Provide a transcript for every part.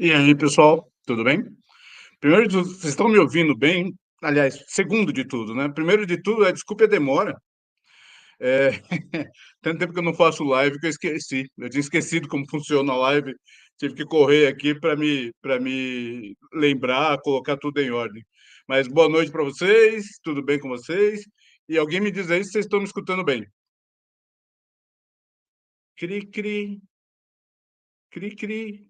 E aí, pessoal, tudo bem? Primeiro de tudo, vocês estão me ouvindo bem? Aliás, segundo de tudo, né? Primeiro de tudo, desculpe a demora. É, tanto tempo que eu não faço live que eu esqueci. Eu tinha esquecido como funciona a live. Tive que correr aqui para me lembrar, colocar tudo em ordem. Mas boa noite para vocês, tudo bem com vocês? E alguém me diz aí se vocês estão me escutando bem. Cri, cri, cri, cri.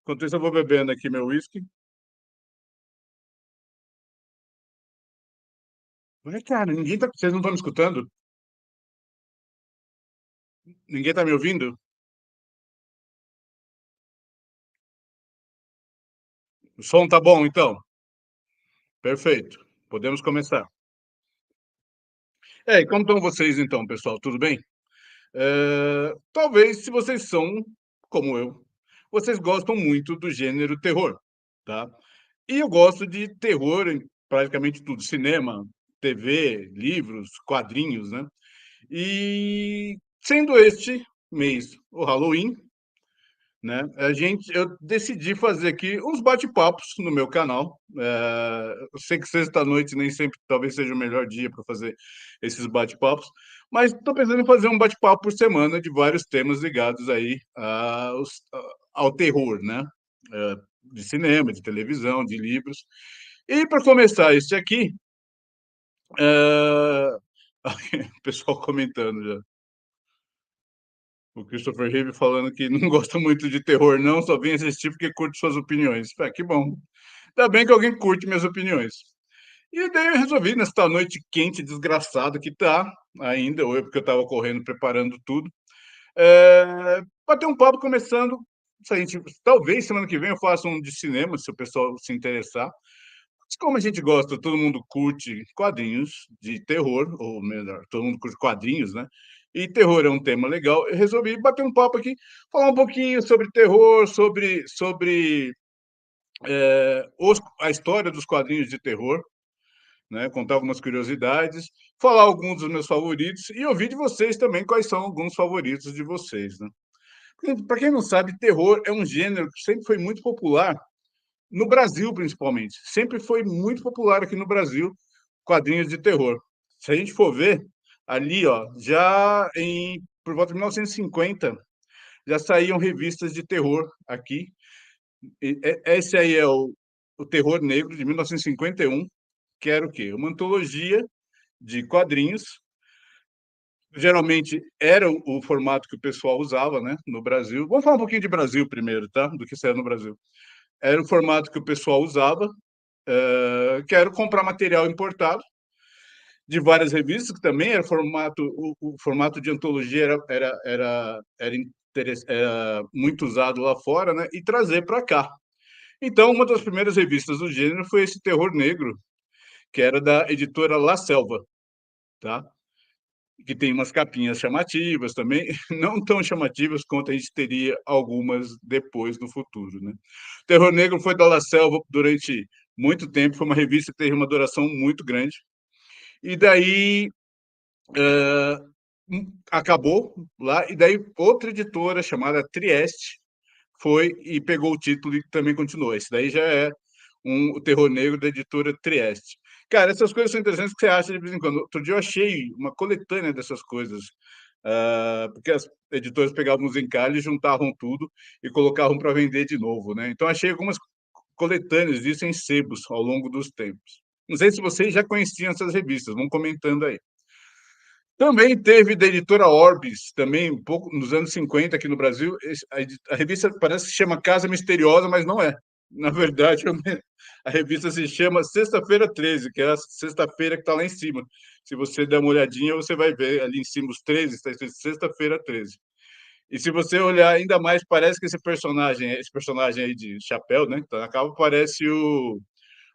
Enquanto isso, eu vou bebendo aqui meu whisky. Ué, cara, vocês não estão me escutando? Ninguém está me ouvindo? O som tá bom, então? Perfeito. Podemos começar. E como estão vocês então, pessoal? Tudo bem? Talvez, se vocês são como eu, vocês gostam muito do gênero terror, tá? E eu gosto de terror em praticamente tudo: cinema, TV, livros, quadrinhos, né? E sendo este mês o Halloween, né? Eu decidi fazer aqui uns bate-papos no meu canal. Eu sei que sexta-noite nem sempre talvez seja o melhor dia para fazer esses bate-papos, mas estou pensando em fazer um bate-papo por semana de vários temas ligados aí ao terror, né? Eh, de cinema, de televisão, de livros. E para começar este aqui, eh, o pessoal comentando já. O Christopher Reeve falando que não gosta muito de terror, não, só vem assistir porque curte suas opiniões. Que bom. Ainda bem que alguém curte minhas opiniões. E daí eu resolvi, nesta noite quente, desgraçada que tá ainda, ou porque eu estava correndo, preparando tudo, bater um papo começando. Se a gente, talvez semana que vem eu faça um de cinema, se o pessoal se interessar. Mas como a gente gosta, todo mundo curte quadrinhos de terror, ou melhor, todo mundo curte quadrinhos, né? E terror é um tema legal. Eu resolvi bater um papo aqui, falar um pouquinho sobre terror, sobre a história dos quadrinhos de terror, né? Contar algumas curiosidades, falar alguns dos meus favoritos e ouvir de vocês também quais são alguns favoritos de vocês, né? Para quem não sabe, terror é um gênero que sempre foi muito popular no Brasil, principalmente. Sempre foi muito popular aqui no Brasil, quadrinhos de terror. Se a gente for ver, ali, ó, por volta de 1950, já saíam revistas de terror aqui. Esse aí é o Terror Negro, de 1951, que era o quê? Uma antologia de quadrinhos. Geralmente era o formato que o pessoal usava, né, no Brasil. Vamos falar um pouquinho de Brasil primeiro, tá? Do que saiu no Brasil. Era o formato que o pessoal usava. Quero comprar material importado de várias revistas, que também era o formato de antologia era muito usado lá fora, né? E trazer para cá. Então, uma das primeiras revistas do gênero foi esse Terror Negro, que era da editora La Selva, tá? Que tem umas capinhas chamativas também, não tão chamativas quanto a gente teria algumas depois no futuro, né? Terror Negro foi da La Selva durante muito tempo, foi uma revista que teve uma duração muito grande. E daí acabou lá, e daí outra editora chamada Trieste foi e pegou o título e também continuou. Esse daí já é o Terror Negro da editora Trieste. Cara, essas coisas são interessantes que você acha de vez em quando. Outro dia eu achei uma coletânea dessas coisas, porque as editoras pegavam os encalhes, juntavam tudo e colocavam para vender de novo, né? Então achei algumas coletâneas disso em sebos ao longo dos tempos. Não sei se vocês já conheciam essas revistas, vão comentando aí. Também teve da editora Orbis, também um pouco nos anos 50 aqui no Brasil. A revista parece que se chama Casa Misteriosa, mas não é. Na verdade, a revista se chama Sexta-feira 13, que é a sexta-feira que está lá em cima. Se você der uma olhadinha, você vai ver ali em cima os 13, está escrito Sexta-feira 13. E se você olhar ainda mais, parece que esse personagem aí de chapéu, né, que tá na capa, parece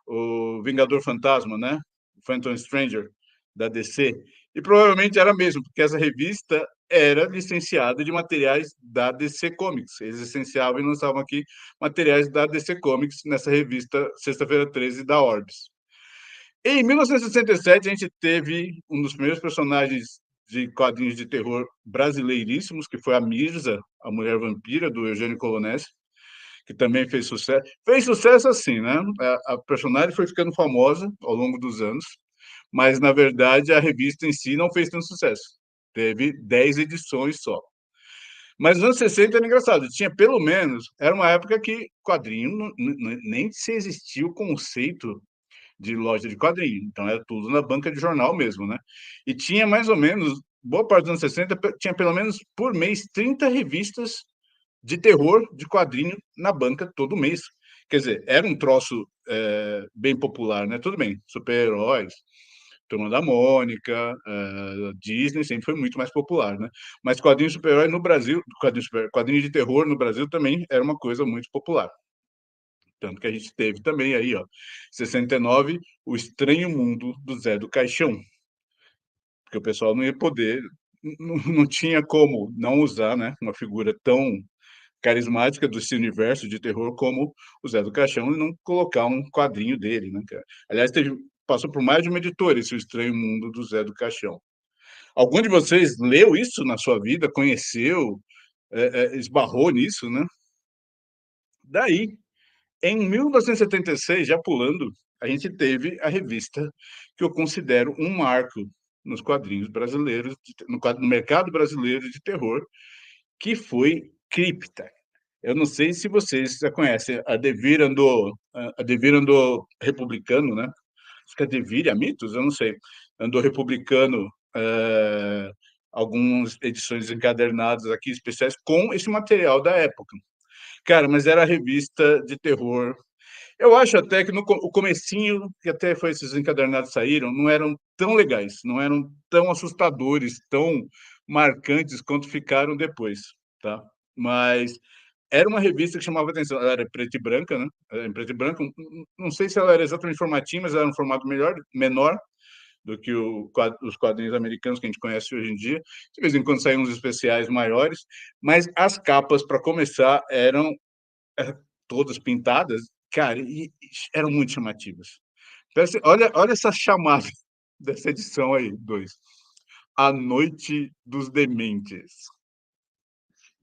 o Vingador Fantasma, né? O Phantom Stranger, da DC. E provavelmente era mesmo, porque essa revista era licenciada de materiais da DC Comics. Eles licenciavam e lançavam aqui materiais da DC Comics nessa revista Sexta-feira 13 da Orbis. Em 1967, a gente teve um dos primeiros personagens de quadrinhos de terror brasileiríssimos, que foi a Mirza, a Mulher Vampira, do Eugênio Colonese. que também fez sucesso. Fez sucesso assim, né? A personagem foi ficando famosa ao longo dos anos, mas na verdade a revista em si não fez tanto sucesso. Teve 10 edições só. Mas nos anos 60 era engraçado, tinha pelo menos, era uma época que quadrinho nem se existia o conceito de loja de quadrinho, então era tudo na banca de jornal mesmo, né? E tinha mais ou menos, boa parte dos anos 60, tinha pelo menos por mês 30 revistas de terror, de quadrinho, na banca todo mês. Quer dizer, era um troço bem popular, né? Tudo bem, super-heróis, Turma da Mônica, Disney sempre foi muito mais popular, né? Mas quadrinho super-herói no Brasil, quadrinho de terror no Brasil também era uma coisa muito popular. Tanto que a gente teve também aí, ó, 69, O Estranho Mundo do Zé do Caixão, porque o pessoal não ia poder, não tinha como não usar, né, uma figura tão carismática desse universo de terror como o Zé do Caixão e não colocar um quadrinho dele, né, cara. Aliás, passou por mais de uma editora esse O Estranho Mundo do Zé do Caixão. Algum de vocês leu isso na sua vida, conheceu, esbarrou nisso, né? Daí, em 1976, já pulando, a gente teve a revista que eu considero um marco nos quadrinhos brasileiros, no mercado brasileiro de terror, que foi Cripta. Eu não sei se vocês já conhecem, a Devir andou republicando, né? Acho que a Devir, a Mitos, eu não sei, andou republicando algumas edições encadernadas aqui, especiais, com esse material da época. Cara, mas era a revista de terror. Eu acho até que o comecinho, que até foi esses encadernados saíram, não eram tão legais, não eram tão assustadores, tão marcantes quanto ficaram depois, tá? Mas era uma revista que chamava atenção. Ela era preta e branca, né? Era em preto e branco. Não sei se ela era exatamente formatinho, mas era um formato menor do que os quadrinhos americanos que a gente conhece hoje em dia. De vez em quando saíam uns especiais maiores, mas as capas, para começar, eram todas pintadas, cara, e eram muito chamativas. Então, assim, olha essa chamada dessa edição aí, dois. A Noite dos Dementes.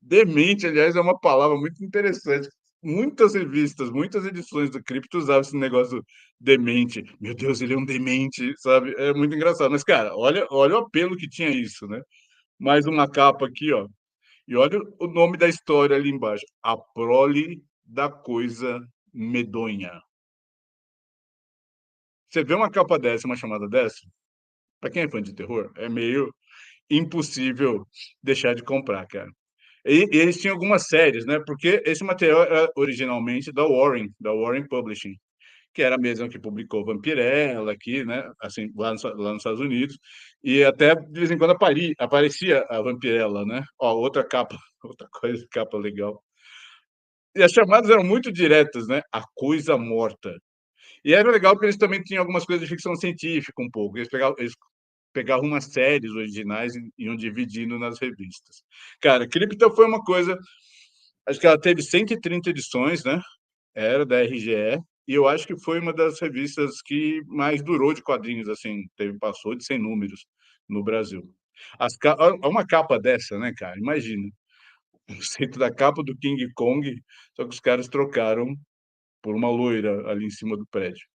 Demente, aliás, é uma palavra muito interessante. Muitas revistas, muitas edições do Cripto usavam esse negócio demente. Meu Deus, ele é um demente, sabe? É muito engraçado. Mas, cara, olha o apelo que tinha isso, né? Mais uma capa aqui, ó. E olha o nome da história ali embaixo. A prole da coisa medonha. Você vê uma capa dessa, uma chamada dessa, para quem é fã de terror, é meio impossível deixar de comprar, cara. E eles tinham algumas séries, né? Porque esse material era originalmente da Warren Publishing, que era a mesma que publicou Vampirella aqui, né? Assim, lá nos Estados Unidos. E até de vez em quando aparecia a Vampirella, né? Ó, outra capa, outra coisa, capa legal. E as chamadas eram muito diretas, né? A coisa morta. E era legal porque eles também tinham algumas coisas de ficção científica um pouco. Eles pegavam umas séries originais e iam dividindo nas revistas. Cara, Cripta foi uma coisa. Acho que ela teve 130 edições, né? Era da RGE. E eu acho que foi uma das revistas que mais durou de quadrinhos, assim, passou de 100 números no Brasil. Uma capa dessa, né, cara? Imagina. O centro da capa do King Kong, só que os caras trocaram por uma loira ali em cima do prédio.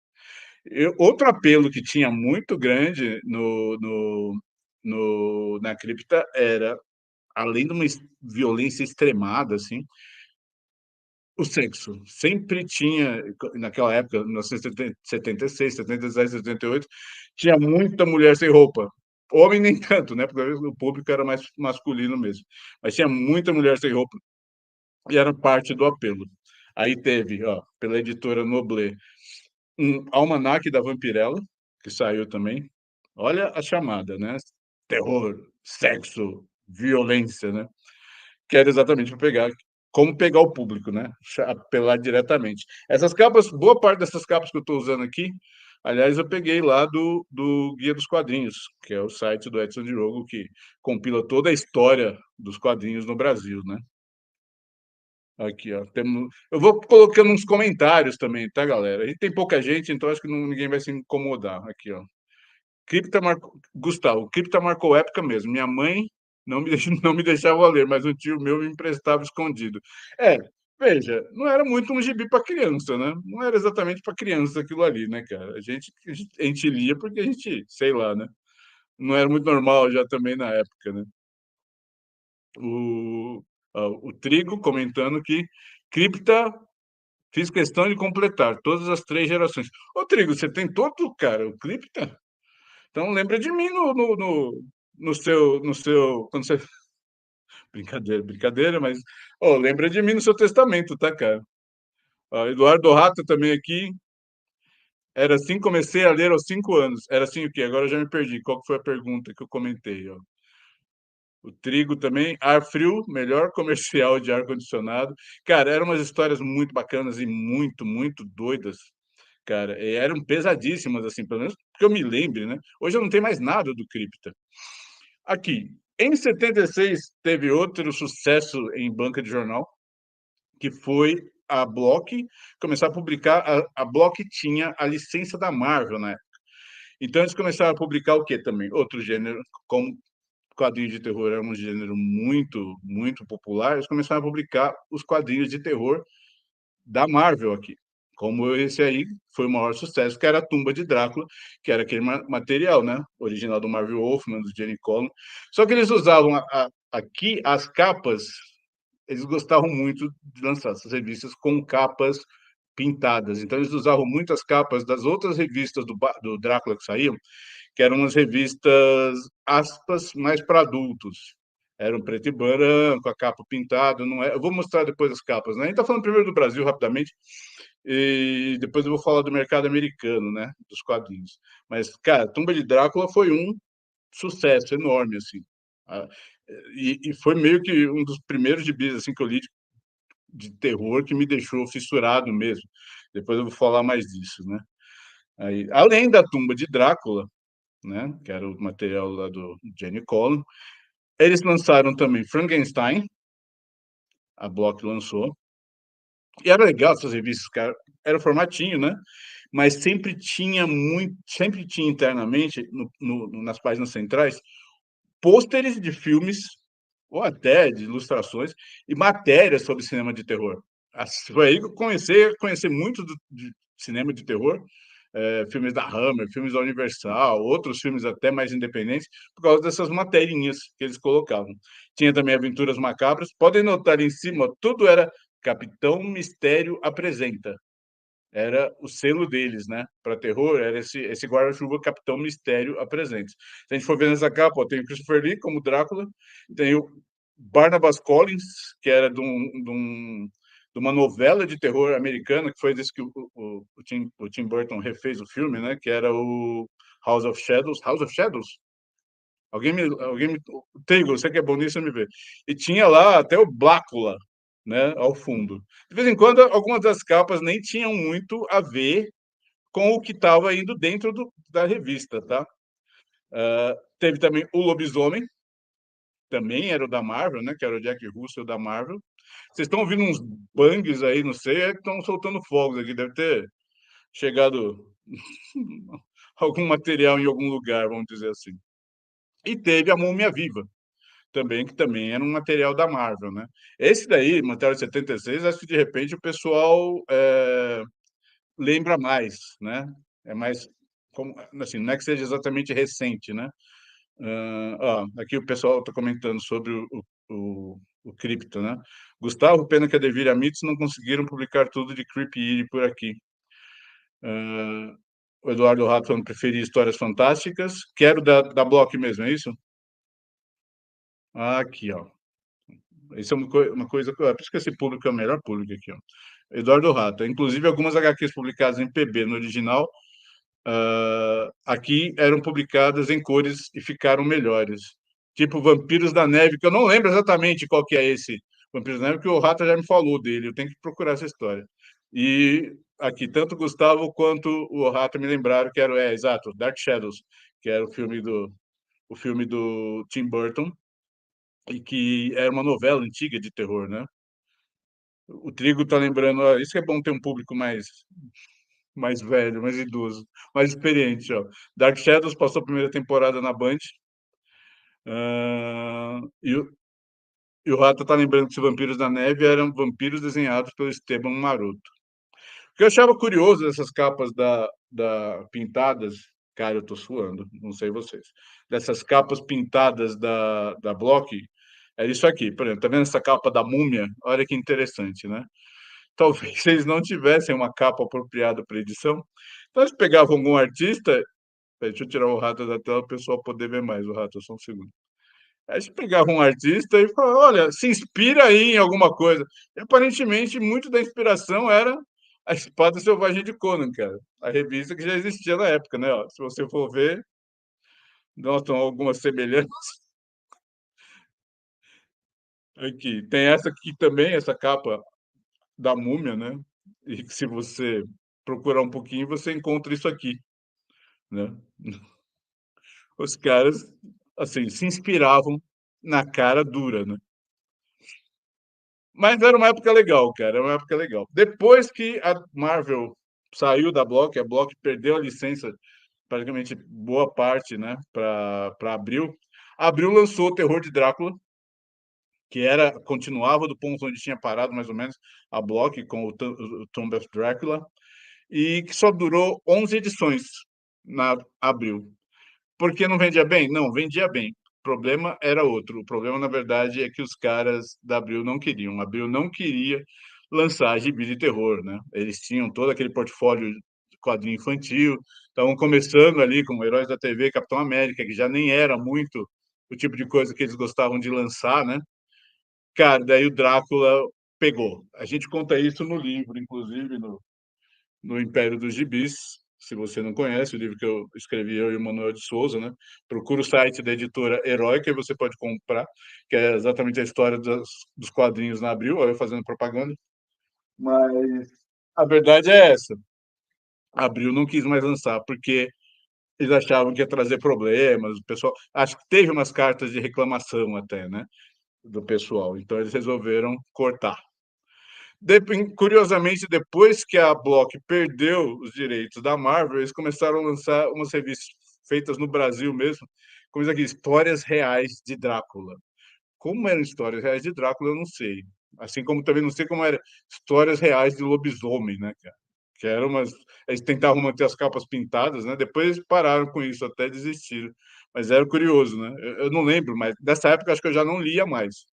Outro apelo que tinha muito grande na cripta era, além de uma violência extremada, assim, o sexo. Sempre tinha, naquela época, 1976, 77, 78, tinha muita mulher sem roupa. Homem nem tanto, né? Porque o público era mais masculino mesmo. Mas tinha muita mulher sem roupa e era parte do apelo. Aí teve, ó, pela editora Noblé, um almanaque da Vampirella, que saiu também. Olha a chamada, né? Terror, sexo, violência, né? Que era exatamente para pegar, como pegar o público, né? Apelar diretamente. Essas capas, boa parte dessas capas que eu estou usando aqui, aliás, eu peguei lá do Guia dos Quadrinhos, que é o site do Edson Diogo, que compila toda a história dos quadrinhos no Brasil, né? Aqui, ó. Eu vou colocando uns comentários também, tá, galera? A gente tem pouca gente, então acho que ninguém vai se incomodar. Aqui, ó. Gustavo, Cripta marcou época mesmo. Minha mãe não me deixava ler, mas um tio meu me emprestava escondido. É, Veja, não era muito um gibi para criança, né? Não era exatamente para criança aquilo ali, né, cara? A gente lia porque a gente, sei lá, né? Não era muito normal já também na época, né? O, o Trigo comentando que Cripta fiz questão de completar todas as 3 gerações. Ô, Trigo, você tem todo, cara, o Cripta? Então lembra de mim no seu, quando você, brincadeira, brincadeira, mas, ó, lembra de mim no seu testamento, tá, cara? Ó, Eduardo Rato também aqui. Era assim, comecei a ler aos 5 anos. Era assim o quê? Agora eu já me perdi. Qual que foi a pergunta que eu comentei, ó? O Trigo também, ar frio, melhor comercial de ar-condicionado. Cara, eram umas histórias muito bacanas e muito, muito doidas, cara. E eram pesadíssimas, assim, pelo menos que eu me lembre, né? Hoje eu não tenho mais nada do Cripta. Aqui, em 76, teve outro sucesso em banca de jornal, que foi a Block começar a publicar. A Block tinha a licença da Marvel, né? Então eles começaram a publicar o quê também? Outro gênero, como quadrinhos de terror era um gênero muito, muito popular, eles começaram a publicar os quadrinhos de terror da Marvel aqui. Como esse aí foi o maior sucesso, que era a Tumba de Drácula, que era aquele material, né? Original do Marvel Wolfman, do Jenny Colin. Só que eles usavam aqui as capas, eles gostavam muito de lançar essas revistas com capas pintadas. Então eles usavam muitas capas das outras revistas do Drácula que saíam, que eram umas revistas, aspas, mais para adultos. Eram preto e branco, a capa pintada. Não é... Eu vou mostrar depois as capas, né? A gente está falando primeiro do Brasil, rapidamente, e depois eu vou falar do mercado americano, né? Dos quadrinhos. Mas, cara, Tumba de Drácula foi um sucesso enorme, assim. Ah, e foi meio que um dos primeiros gibis assim, que eu li de terror que me deixou fissurado mesmo. Depois eu vou falar mais disso, né? Aí, além da Tumba de Drácula, né, que era o material lá do Jenny Colin. Eles lançaram também Frankenstein, a Block lançou. E era legal essas revistas, cara. Era o formatinho, né? Mas sempre tinha internamente, nas páginas centrais, pôsteres de filmes, ou até de ilustrações, e matérias sobre cinema de terror. Foi aí que eu comecei a conhecer muito de cinema de terror, filmes da Hammer, filmes da Universal, outros filmes até mais independentes, por causa dessas materinhas que eles colocavam. Tinha também Aventuras Macabras. Podem notar em cima, tudo era Capitão Mistério apresenta. Era o selo deles, né? Para terror, era esse guarda-chuva Capitão Mistério apresenta. Se a gente for ver nessa capa, ó, tem o Christopher Lee como Drácula, tem o Barnabas Collins, que era de uma novela de terror americana, que foi desse que o Tim Burton refez o filme, né? Que era o House of Shadows. House of Shadows? Alguém me. Trigo, você que é bom nisso, me vê. E tinha lá até o Blácula, né? Ao fundo. De vez em quando, algumas das capas nem tinham muito a ver com o que estava indo dentro da revista, tá? Teve também o Lobisomem, também era o da Marvel, né? Que era o Jack Russell da Marvel. Vocês estão ouvindo uns bangs aí, não sei, é que estão soltando fogos aqui. Deve ter chegado algum material em algum lugar, vamos dizer assim. E teve a Múmia Viva, também, que também era um material da Marvel, né? Esse daí, material de 76, acho que de repente o pessoal lembra mais, né? É mais, como, assim, não é que seja exatamente recente, né? Aqui o pessoal está comentando sobre o Cripto, né? Gustavo, pena que a Devir e a Mitos não conseguiram publicar tudo de Creepy por aqui. O Eduardo Rato falando preferia histórias fantásticas. Quero da Block mesmo, é isso? Aqui, ó. Isso é uma coisa. Por isso que esse público é o melhor público aqui, ó. Eduardo Rato. Inclusive, algumas HQs publicadas em PB no original, aqui eram publicadas em cores e ficaram melhores. Tipo Vampiros da Neve, que eu não lembro exatamente qual que é esse Vampiros da Neve, que o Rato já me falou dele. Eu tenho que procurar essa história. E aqui, tanto o Gustavo quanto o Rato me lembraram que era, exato, Dark Shadows, que era o filme do Tim Burton, e que era uma novela antiga de terror, né? O Trigo tá lembrando, ó, isso que é bom ter um público mais velho, mais idoso, mais experiente, ó. Dark Shadows passou a primeira temporada na Band. E E o Rata tá lembrando que os Vampiros da Neve eram vampiros desenhados pelo Esteban Maroto. O que eu achava curioso dessas capas pintadas, cara, eu tô suando, não sei vocês, dessas capas pintadas da Block, é isso aqui, por exemplo, tá vendo essa capa da Múmia? Olha que interessante, né? Talvez eles não tivessem uma capa apropriada para edição, então eles pegavam algum artista, deixa eu tirar o Rata da tela para o pessoal poder ver mais o Rata, só um segundo. Aí você pegava um artista e falava, olha, se inspira aí em alguma coisa. E aparentemente, muito da inspiração era a Espada Selvagem de Conan, cara. A revista que já existia na época, né? Ó, se você for ver, notam algumas semelhanças aqui. Tem essa aqui também, essa capa da Múmia, né? E que se você procurar um pouquinho, você encontra isso aqui, né? Os caras, assim, se inspiravam na cara dura, né? Mas era uma época legal, cara, era uma época legal. Depois que a Marvel saiu da Block, a Block perdeu a licença, praticamente boa parte, né, para Abril. A Abril lançou o Terror de Drácula, que era continuava do ponto onde tinha parado mais ou menos a Block com o Tomb of Dracula, e que só durou 11 edições na Abril. Porque não vendia bem? Não, vendia bem. O problema era outro. O problema, na verdade, é que os caras da Abril não queriam. A Abril não queria lançar gibi de terror, né? Eles tinham todo aquele portfólio de quadrinho infantil, estavam começando ali com Heróis da TV, Capitão América, que já nem era muito o tipo de coisa que eles gostavam de lançar, né? Cara, daí o Drácula pegou. A gente conta isso no livro, inclusive, no Império dos Gibis. Se você não conhece, o livro que eu escrevi, eu e o Manuel de Souza, né? Procura o site da editora Heróica e você pode comprar, que é exatamente a história dos quadrinhos na Abril, eu fazendo propaganda. Mas a verdade é essa. A Abril não quis mais lançar, porque eles achavam que ia trazer problemas. O pessoal, acho que teve umas cartas de reclamação até, né? Do pessoal. Então eles resolveram cortar. Curiosamente, depois que a Block perdeu os direitos da Marvel, eles começaram a lançar umas revistas feitas no Brasil mesmo, como isso aqui, Histórias Reais de Drácula. Como eram Histórias Reais de Drácula, eu não sei. Assim como também não sei como eram Histórias Reais de Lobisomem, né, cara? Que eram umas... Eles tentavam manter as capas pintadas, né? Depois eles pararam com isso, até desistiram. Mas era curioso, né? Eu não lembro, mas dessa época acho que eu já não lia mais.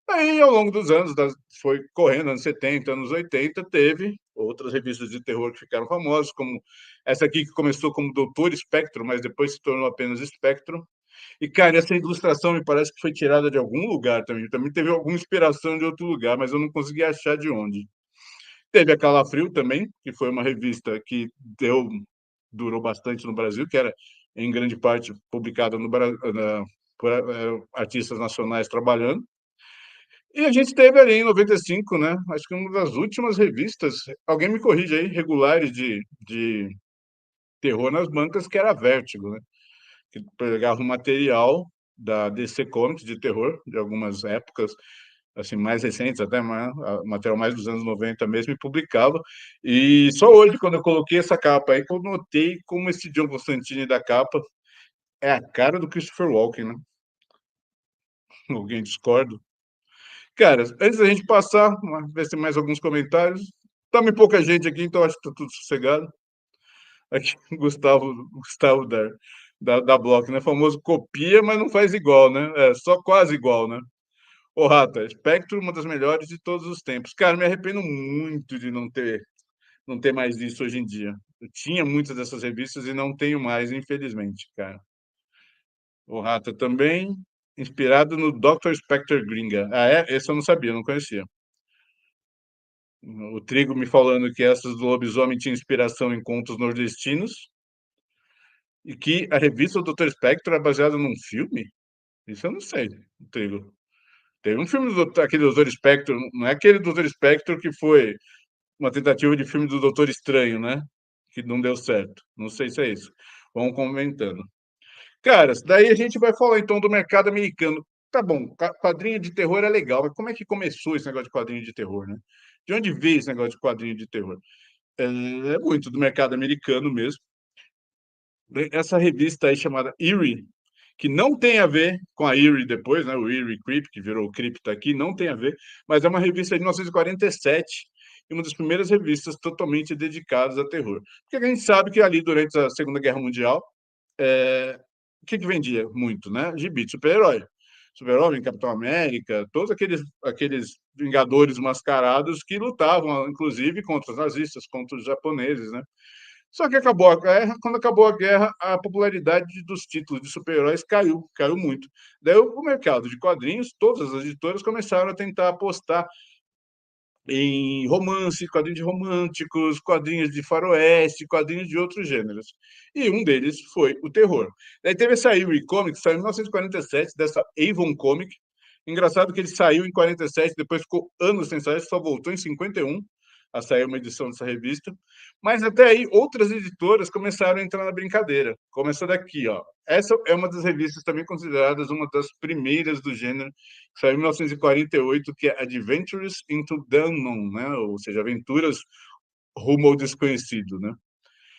Aí, ao longo dos anos, foi correndo, anos 70, anos 80, teve outras revistas de terror que ficaram famosas, como essa aqui que começou como Doutor Espectro, mas depois se tornou apenas Espectro. E, cara, essa ilustração me parece que foi tirada de algum lugar também. Também teve alguma inspiração de outro lugar, mas eu não consegui achar de onde. Teve a Calafrio também, que foi uma revista que durou bastante no Brasil, que era, em grande parte, publicada no, por artistas nacionais trabalhando. E a gente teve ali em 95, né? Acho que uma das últimas revistas, alguém me corrige aí, regulares de terror nas bancas, que era a Vértigo, né? Que pegava o material da DC Comics de terror, de algumas épocas, assim, mais recentes, até mais, material mais dos anos 90 mesmo, e publicava. E só hoje, quando eu coloquei essa capa aí, que eu notei como esse John Constantine da capa é a cara do Christopher Walken, né? Alguém discorda? Cara, antes da gente passar, ver se tem mais alguns comentários. Estamos pouca gente aqui, então acho que está tudo sossegado. Aqui, Gustavo da Block, né? Famoso copia, mas não faz igual, né? É, só quase igual, né? Ô, Rata, Spectrum, uma das melhores de todos os tempos. Cara, me arrependo muito de não ter mais isso hoje em dia. Eu tinha muitas dessas revistas e não tenho mais, infelizmente, cara. O Rata também, inspirado no Dr. Spectre Gringa. Ah, é? Esse eu não sabia, não conhecia. O Trigo me falando que essas do lobisomem tinha inspiração em contos nordestinos e que a revista do Dr. Spectre é baseada num filme? Isso eu não sei, Trigo. Teve um filme aquele Doutor Espectro, não é aquele Doutor Espectro que foi uma tentativa de filme do Doutor Estranho, né? Que não deu certo. Não sei se é isso. Vamos comentando. Cara, daí a gente vai falar então do mercado americano. Tá bom, quadrinho de terror é legal, mas como é que começou esse negócio de quadrinho de terror, né? De onde veio esse negócio de quadrinho de terror? É muito do mercado americano mesmo. Essa revista aí chamada Eerie, que não tem a ver com a Eerie depois, né? O Eerie Creep, que virou o Cripta aqui, não tem a ver, mas é uma revista de 1947 e uma das primeiras revistas totalmente dedicadas a terror. Porque a gente sabe que ali, durante a Segunda Guerra Mundial, o que vendia muito, né? Gibi de super-herói. Super-Homem, Capitão América, todos aqueles Vingadores mascarados que lutavam, inclusive, contra os nazistas, contra os japoneses, né? Só que acabou a guerra, quando acabou a guerra, a popularidade dos títulos de super-heróis caiu muito. Daí o mercado de quadrinhos, todas as editoras começaram a tentar apostar em romance, quadrinhos românticos, quadrinhos de faroeste, quadrinhos de outros gêneros. E um deles foi o terror. Daí teve essa Eerie Comics, saiu em 1947, dessa Avon Comic. Engraçado que ele saiu em 47, depois ficou anos sem sair, só voltou em 51 a sair uma edição dessa revista. Mas até aí, outras editoras começaram a entrar na brincadeira. Começou daqui, ó. Essa é uma das revistas também consideradas uma das primeiras do gênero, que saiu em 1948, que é Adventures into the Unknown, né? Ou seja, Aventuras rumo ao desconhecido, né?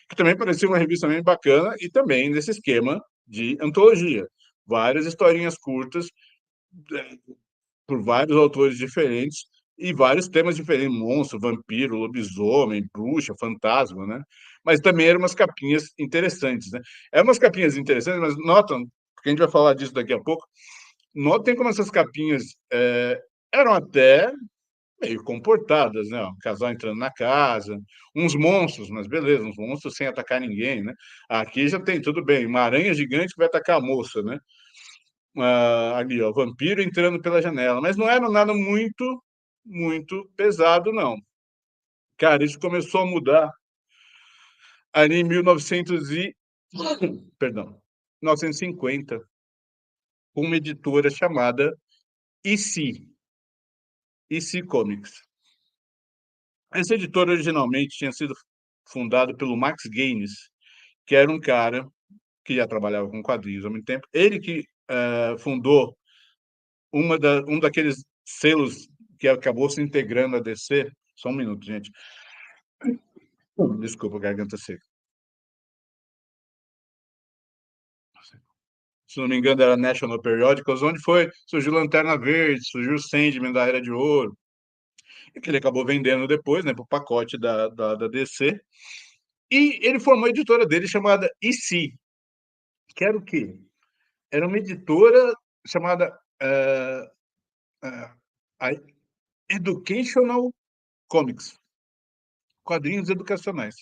Que também parecia uma revista bem bacana e também nesse esquema de antologia. Várias historinhas curtas por vários autores diferentes e vários temas diferentes, monstro, vampiro, lobisomem, bruxa, fantasma, né? Mas também eram umas capinhas interessantes, né? Eram umas capinhas interessantes, mas notam, porque a gente vai falar disso daqui a pouco, notem como essas capinhas eram até meio comportadas, né? Um casal entrando na casa, uns monstros, mas beleza, uns monstros sem atacar ninguém, né? Aqui já tem tudo bem, uma aranha gigante que vai atacar a moça, né? Ali, ó, vampiro entrando pela janela, mas não era nada muito pesado, não. Cara, isso começou a mudar ali em 1900 perdão, 1950, com uma editora chamada EC Comics. Essa editora originalmente tinha sido fundada pelo Max Gaines, que era um cara que já trabalhava com quadrinhos há muito tempo. Ele que fundou um daqueles selos que acabou se integrando à DC. Só um minuto, gente. Desculpa, garganta seca. Se não me engano, era National Periodicals, onde surgiu Lanterna Verde, surgiu Sandman da Era de Ouro, e que ele acabou vendendo depois, né, para o pacote da DC. E ele formou a editora dele chamada EC, que era o quê? Era uma editora chamada Educational Comics, quadrinhos educacionais.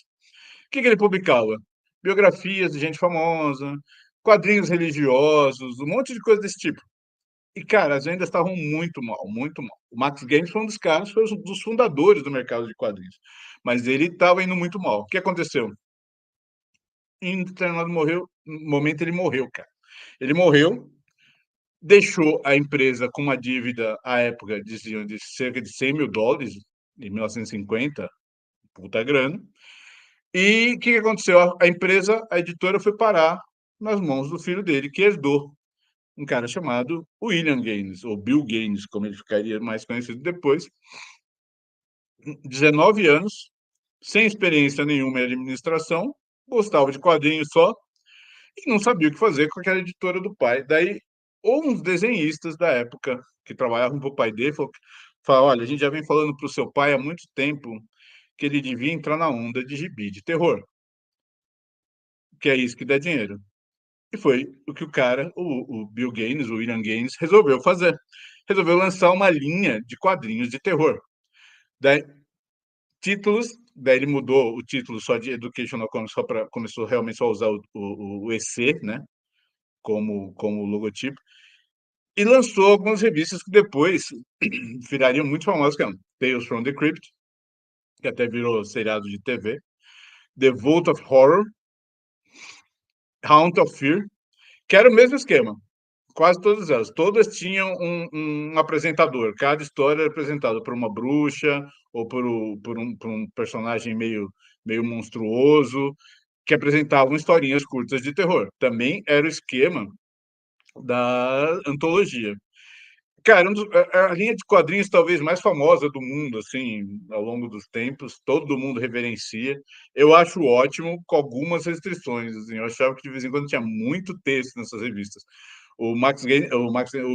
O que ele publicava? Biografias de gente famosa, quadrinhos religiosos, um monte de coisa desse tipo. E, cara, as vendas estavam muito mal, muito mal. O Max Gaines foi um dos caras, foi um dos fundadores do mercado de quadrinhos. Mas ele estava indo muito mal. O que aconteceu? Em determinado momento, ele morreu, cara. Ele morreu, deixou a empresa com uma dívida, à época, diziam, de cerca de $100.000, em 1950, puta grana. E o que aconteceu? A empresa, a editora, foi parar nas mãos do filho dele, que herdou, um cara chamado William Gaines, ou Bill Gaines, como ele ficaria mais conhecido depois. 19 anos, sem experiência nenhuma em administração, gostava de quadrinhos só, e não sabia o que fazer com aquela editora do pai. Daí, uns desenhistas da época, que trabalhavam para o pai dele, falaram, olha, a gente já vem falando para o seu pai há muito tempo que ele devia entrar na onda de gibi, de terror, que é isso que dá dinheiro. E foi o que o cara, o Bill Gaines, o William Gaines, resolveu fazer. Resolveu lançar uma linha de quadrinhos de terror. Daí, daí ele mudou o título só de Educational Comics, começou realmente só a usar o EC, né, como logotipo, e lançou algumas revistas que depois virariam muito famosas, que é Tales from the Crypt, que até virou seriado de TV, The Vault of Horror, Haunt of Fear, que era o mesmo esquema. Quase todas elas. Todas tinham um apresentador. Cada história era apresentada por uma bruxa ou por um personagem meio monstruoso, que apresentavam historinhas curtas de terror. Também era o esquema da antologia. Cara, a linha de quadrinhos talvez mais famosa do mundo, assim, ao longo dos tempos, todo mundo reverencia. Eu acho ótimo, com algumas restrições, assim, eu achava que de vez em quando tinha muito texto nessas revistas. O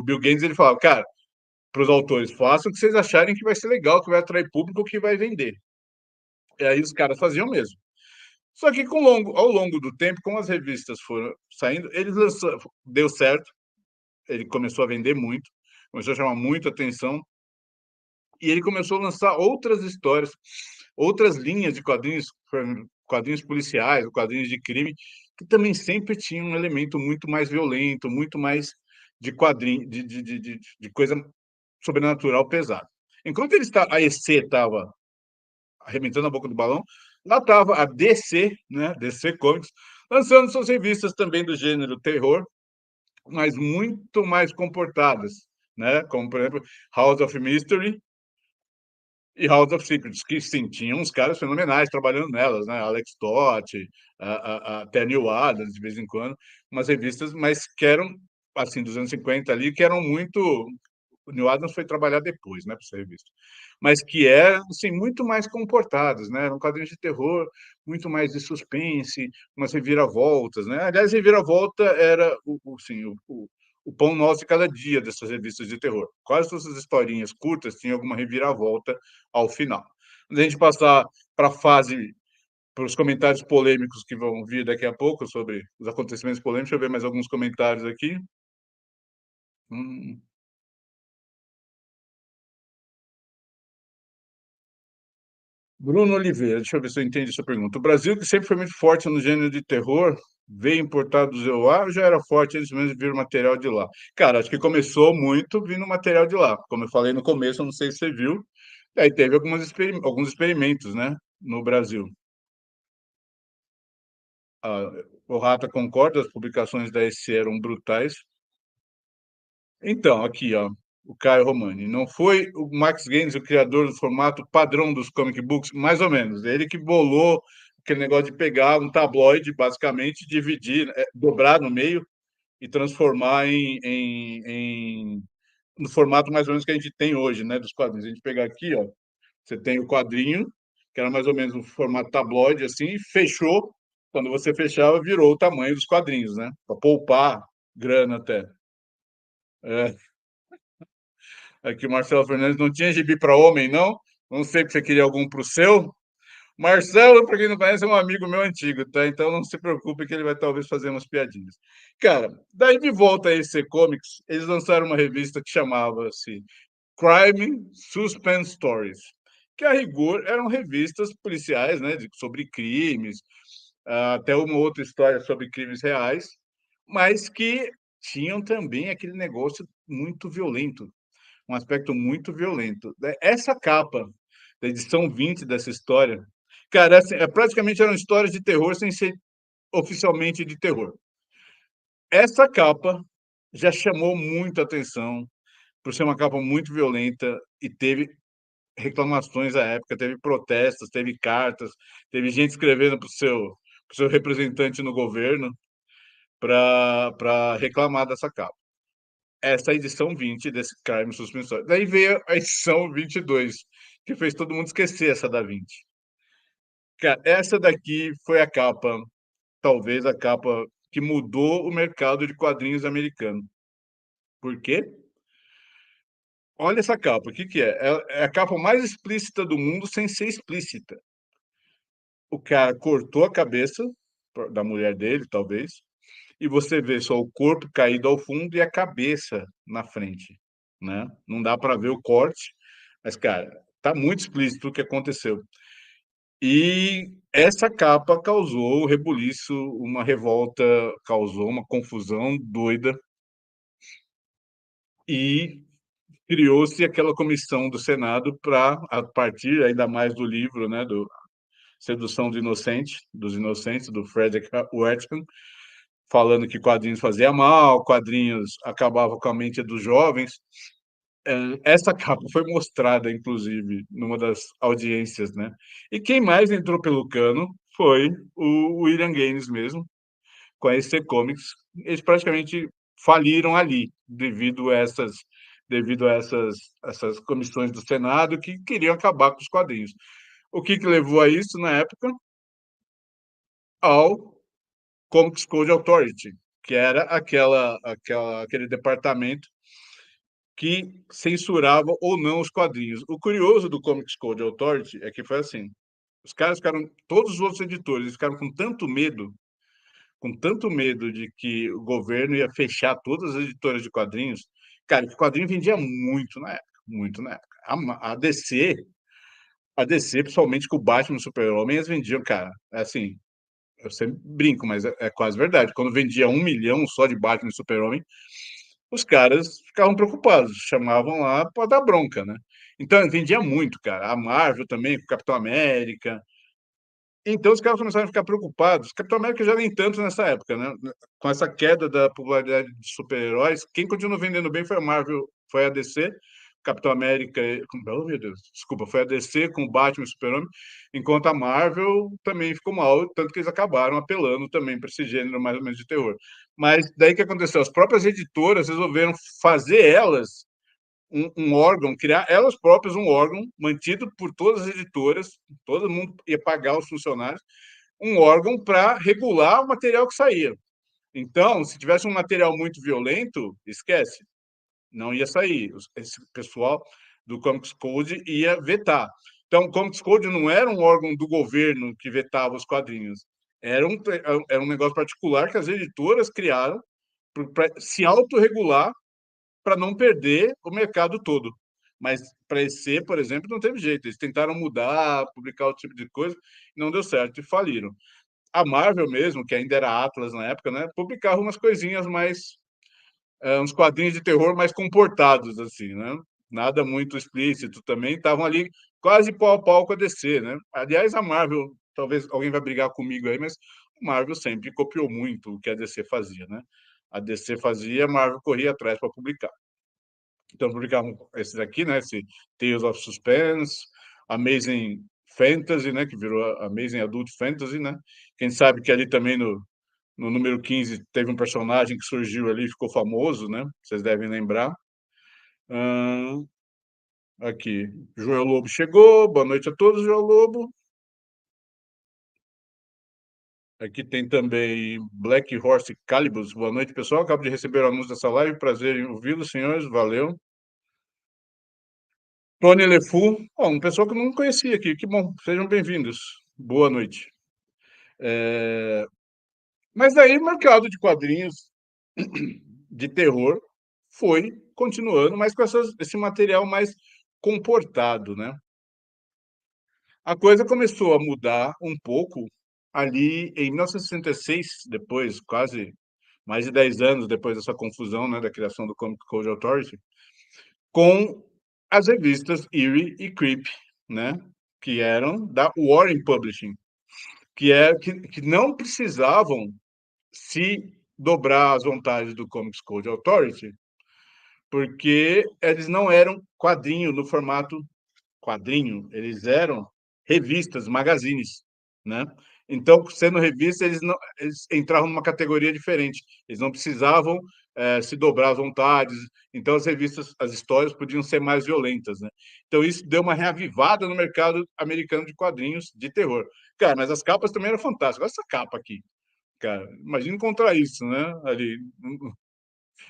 Bill Gates, ele falava: "Cara, para os autores, façam o que vocês acharem que vai ser legal, que vai atrair público, que vai vender". E aí os caras faziam mesmo. Só que ao longo do tempo, como as revistas foram saindo, eles lançaram, deu certo, ele começou a vender muito, começou a chamar muito atenção, e ele começou a lançar outras histórias, outras linhas de quadrinhos, quadrinhos policiais, quadrinhos de crime, que também sempre tinham um elemento muito mais violento, muito mais de quadrinho, de coisa sobrenatural pesada. Enquanto a EC estava arrebentando a boca do balão, lá estava a DC, né, DC Comics, lançando suas revistas também do gênero terror, mas muito mais comportadas, né, como, por exemplo, House of Mystery e House of Secrets, que sim, tinham uns caras fenomenais trabalhando nelas, né, Alex Toth, até Neil Adams, de vez em quando, umas revistas, mas que eram, assim, dos anos 50 ali, que eram muito. O Neil Adams foi trabalhar depois, né, para essa revista. Mas que eram, assim, muito mais comportadas, né? Eram quadrinhos de terror, muito mais de suspense, umas reviravoltas, né? Aliás, reviravolta era assim, o pão nosso de cada dia dessas revistas de terror. Quase todas as historinhas curtas tinham alguma reviravolta ao final. Quando a gente passar para a fase, para os comentários polêmicos que vão vir daqui a pouco sobre os acontecimentos polêmicos, deixa eu ver mais alguns comentários aqui. Hum. Bruno Oliveira, deixa eu ver se eu entendi essa pergunta. O Brasil, que sempre foi muito forte no gênero de terror, veio importado do ZOA ou já era forte antes mesmo de vir o material de lá? Cara, acho que começou muito vindo material de lá. Como eu falei no começo, eu não sei se você viu, aí teve alguns experimentos, né, no Brasil. Ah, o Rata concorda, as publicações da EC eram brutais. Então, aqui, ó, o Caio Romani. Não foi o Max Gaines o criador do formato padrão dos comic books? Mais ou menos. Ele que bolou aquele negócio de pegar um tabloide, basicamente, dividir, dobrar no meio e transformar no formato mais ou menos que a gente tem hoje, né, dos quadrinhos. A gente pegar aqui, ó, você tem o quadrinho, que era mais ou menos um formato tabloide, assim, e fechou. Quando você fechava, virou o tamanho dos quadrinhos, né? Para poupar grana até. É. Aqui o Marcelo Fernandes não tinha gibi para homem, não? Não sei se você queria algum para o seu. Marcelo, para quem não conhece, é um amigo meu antigo, tá? Então não se preocupe que ele vai talvez fazer umas piadinhas. Cara, daí de volta a EC Comics, eles lançaram uma revista que chamava-se Crime Suspense Stories, que a rigor eram revistas policiais, né, sobre crimes, até uma outra história sobre crimes reais, mas que tinham também aquele negócio muito violento, um aspecto muito violento. Essa capa da edição 20 dessa história, cara, assim, praticamente eram histórias de terror sem ser oficialmente de terror. Essa capa já chamou muito atenção por ser uma capa muito violenta e teve reclamações à época, teve protestos, teve cartas, teve gente escrevendo para o seu representante no governo para reclamar dessa capa. Essa é a edição 20 desse Crime Suspensório. Daí veio a edição 22, que fez todo mundo esquecer essa da 20. Cara, essa daqui foi a capa, talvez a capa que mudou o mercado de quadrinhos americano. Por quê? Olha essa capa, o que que é? É a capa mais explícita do mundo sem ser explícita. O cara cortou a cabeça da mulher dele, talvez, e você vê só o corpo caído ao fundo e a cabeça na frente, né? Não dá para ver o corte, mas, cara, tá muito explícito o que aconteceu. E essa capa causou um rebuliço, uma revolta, causou uma confusão doida e criou-se aquela comissão do Senado para, a partir ainda mais do livro, né, do Sedução do Inocente, dos Inocentes, do Frederick Wertham, falando que quadrinhos fazia mal, quadrinhos acabavam com a mente dos jovens. Essa capa foi mostrada, inclusive, numa das audiências, né? E quem mais entrou pelo cano foi o William Gaines mesmo, com a EC Comics. Eles praticamente faliram ali, devido a essas devido a essas comissões do Senado que queriam acabar com os quadrinhos. O que levou a isso na época? Ao Comics Code Authority, que era aquele departamento que censurava ou não os quadrinhos. O curioso do Comics Code Authority é que foi assim, os caras ficaram, todos os outros editores ficaram com tanto medo de que o governo ia fechar todas as editoras de quadrinhos. Cara, o quadrinho vendia muito na época, muito na época. A DC, principalmente com o Batman e o Super-Homem, eles vendiam, cara, assim, eu sempre brinco, mas é quase verdade. Quando vendia 1 milhão só de Batman e Super-Homem, os caras ficavam preocupados, chamavam lá para dar bronca, né? Então, vendia muito, cara. A Marvel também, com o Capitão América. Então, os caras começaram a ficar preocupados. Capitão América já nem tanto nessa época, né? Com essa queda da popularidade de super-heróis, quem continuou vendendo bem foi a Marvel, foi a DC. Capitão América, oh, meu Deus, desculpa, foi a DC com o Batman e o Super-Homem, enquanto a Marvel também ficou mal, tanto que eles acabaram apelando também para esse gênero mais ou menos de terror. Mas daí que aconteceu? As próprias editoras resolveram fazer elas um órgão, criar elas próprias um órgão mantido por todas as editoras, todo mundo ia pagar os funcionários, um órgão para regular o material que saía. Então, se tivesse um material muito violento, esquece, não ia sair. Esse pessoal do Comics Code ia vetar. Então, o Comics Code não era um órgão do governo que vetava os quadrinhos, era um negócio particular que as editoras criaram para se autorregular para não perder o mercado todo. Mas para EC, por exemplo, não teve jeito. Eles tentaram mudar, publicar outro tipo de coisa, não deu certo e faliram. A Marvel mesmo, que ainda era Atlas na época, né, publicava umas coisinhas mais, uns quadrinhos de terror mais comportados, assim, né? Nada muito explícito também. Estavam ali quase pau a pau com a DC, né? Aliás, a Marvel, talvez alguém vai brigar comigo aí, mas a Marvel sempre copiou muito o que a DC fazia, né? A DC fazia, a Marvel corria atrás para publicar. Então, publicavam esses aqui, né? Esse Tales of Suspense, Amazing Fantasy, né? Que virou Amazing Adult Fantasy, né? Quem sabe que ali também no número 15 teve um personagem que surgiu ali e ficou famoso, né? Vocês devem lembrar. Aqui, Joel Lobo chegou. Boa noite a todos, Joel Lobo. Aqui tem também Black Horse Calibus. Boa noite, pessoal. Acabo de receber o anúncio dessa live. Prazer em ouvi-los, senhores. Valeu. Tony LeFou, um pessoal que eu não conhecia aqui, que bom, sejam bem-vindos, boa noite. Mas daí o mercado de quadrinhos de terror foi continuando, mas com esse material mais comportado, né? A coisa começou a mudar um pouco ali em 1966, depois, quase mais de 10 anos depois dessa confusão, né, da criação do Comic Code Authority, com as revistas Eerie e Creep, né, que eram da Warren Publishing, que não precisavam se dobrar às vontades do Comics Code Authority, porque eles não eram quadrinho no formato quadrinho, eles eram revistas, magazines, né? Então, sendo revista, eles entravam numa categoria diferente. Eles não precisavam se dobrar às vontades. Então, as revistas, as histórias podiam ser mais violentas, né? Então, isso deu uma reavivada no mercado americano de quadrinhos de terror. Cara, mas as capas também eram fantásticas. Olha essa capa aqui, cara. Imagina encontrar isso, né? Ali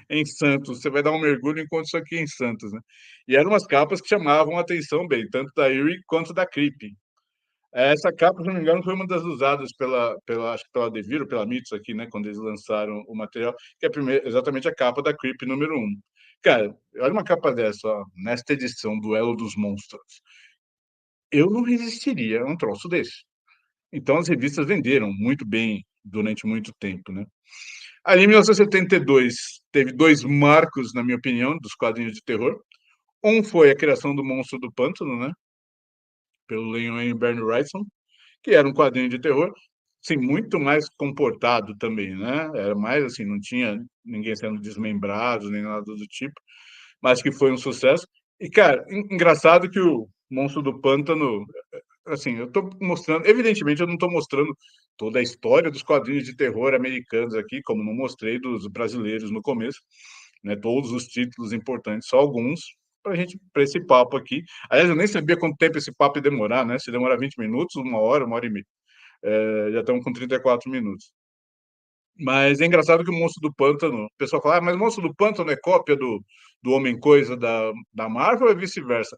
em Santos. Você vai dar um mergulho e encontra isso aqui em Santos, né? E eram umas capas que chamavam a atenção bem, tanto da Eerie quanto da Creep. Essa capa, se não me engano, foi uma das usadas acho que pela Devir ou pela Mitos aqui, né? Quando eles lançaram o material, que é exatamente a capa da Creep número 1. Cara, olha uma capa dessa, ó, nesta edição, Duelo dos Monstros. Eu não resistiria a um troço desse. Então, as revistas venderam muito bem durante muito tempo, né? Ali, em 1972, teve dois marcos, na minha opinião, dos quadrinhos de terror. Um foi a criação do Monstro do Pântano, né? Pelo Leon Bernie Wrightson, que era um quadrinho de terror, assim, muito mais comportado também, né? Era mais assim, não tinha ninguém sendo desmembrado, nem nada do tipo, mas que foi um sucesso. E, cara, engraçado que o Monstro do Pântano, assim, eu estou mostrando, evidentemente eu não estou mostrando toda a história dos quadrinhos de terror americanos aqui, como não mostrei dos brasileiros no começo, né, todos os títulos importantes, só alguns, para esse papo aqui. Aliás, eu nem sabia quanto tempo esse papo ia demorar, né? Se demorar 20 minutos, 1 hora e meia. Já estamos com 34 minutos. Mas é engraçado que o Monstro do Pântano, o pessoal fala, mas o Monstro do Pântano é cópia do Homem-Coisa da Marvel ou é vice-versa?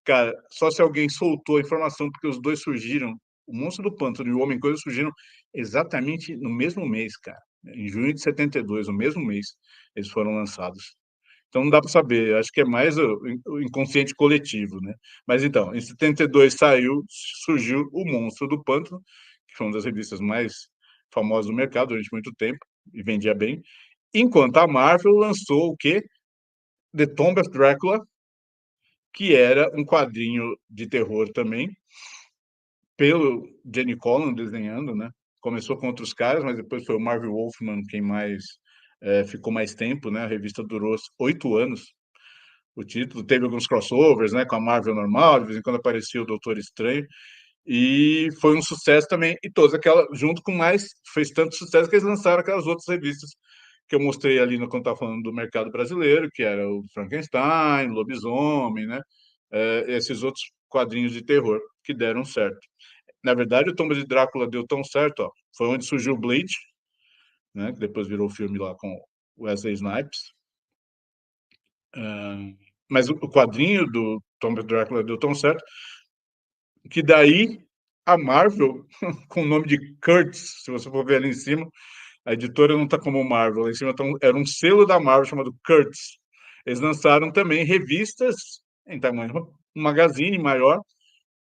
Cara, só se alguém soltou a informação, porque os dois surgiram, o Monstro do Pântano e o Homem-Coisa surgiram exatamente no mesmo mês, cara. Em junho de 72, no mesmo mês, eles foram lançados. Então não dá para saber, acho que é mais o inconsciente coletivo, né? Mas então, em 72 surgiu o Monstro do Pântano, que foi uma das revistas mais famosas do mercado durante muito tempo e vendia bem. Enquanto a Marvel lançou o quê? The Tomb of Dracula, que era um quadrinho de terror também, pelo Jenny Collin desenhando, né? Começou com outros caras, mas depois foi o Marvel Wolfman quem mais ficou mais tempo, né? A revista durou 8 anos. O título teve alguns crossovers, né? Com a Marvel normal, de vez em quando aparecia o Doutor Estranho. E foi um sucesso também. E todas aquelas, junto com mais, fez tanto sucesso que eles lançaram aquelas outras revistas que eu mostrei ali no quando estava falando do mercado brasileiro, que era o Frankenstein, Lobisomem, né? Esses outros quadrinhos de terror que deram certo. Na verdade, o Tomba de Drácula deu tão certo, ó, foi onde surgiu o Blade, né? Que depois virou o filme lá com Wesley Snipes. Mas o quadrinho do Tomba de Drácula deu tão certo que daí a Marvel, com o nome de Kurtz, se você for ver ali em cima, a editora não está como Marvel, lá em cima era um selo da Marvel chamado Kurtz. Eles lançaram também revistas em tamanho um magazine maior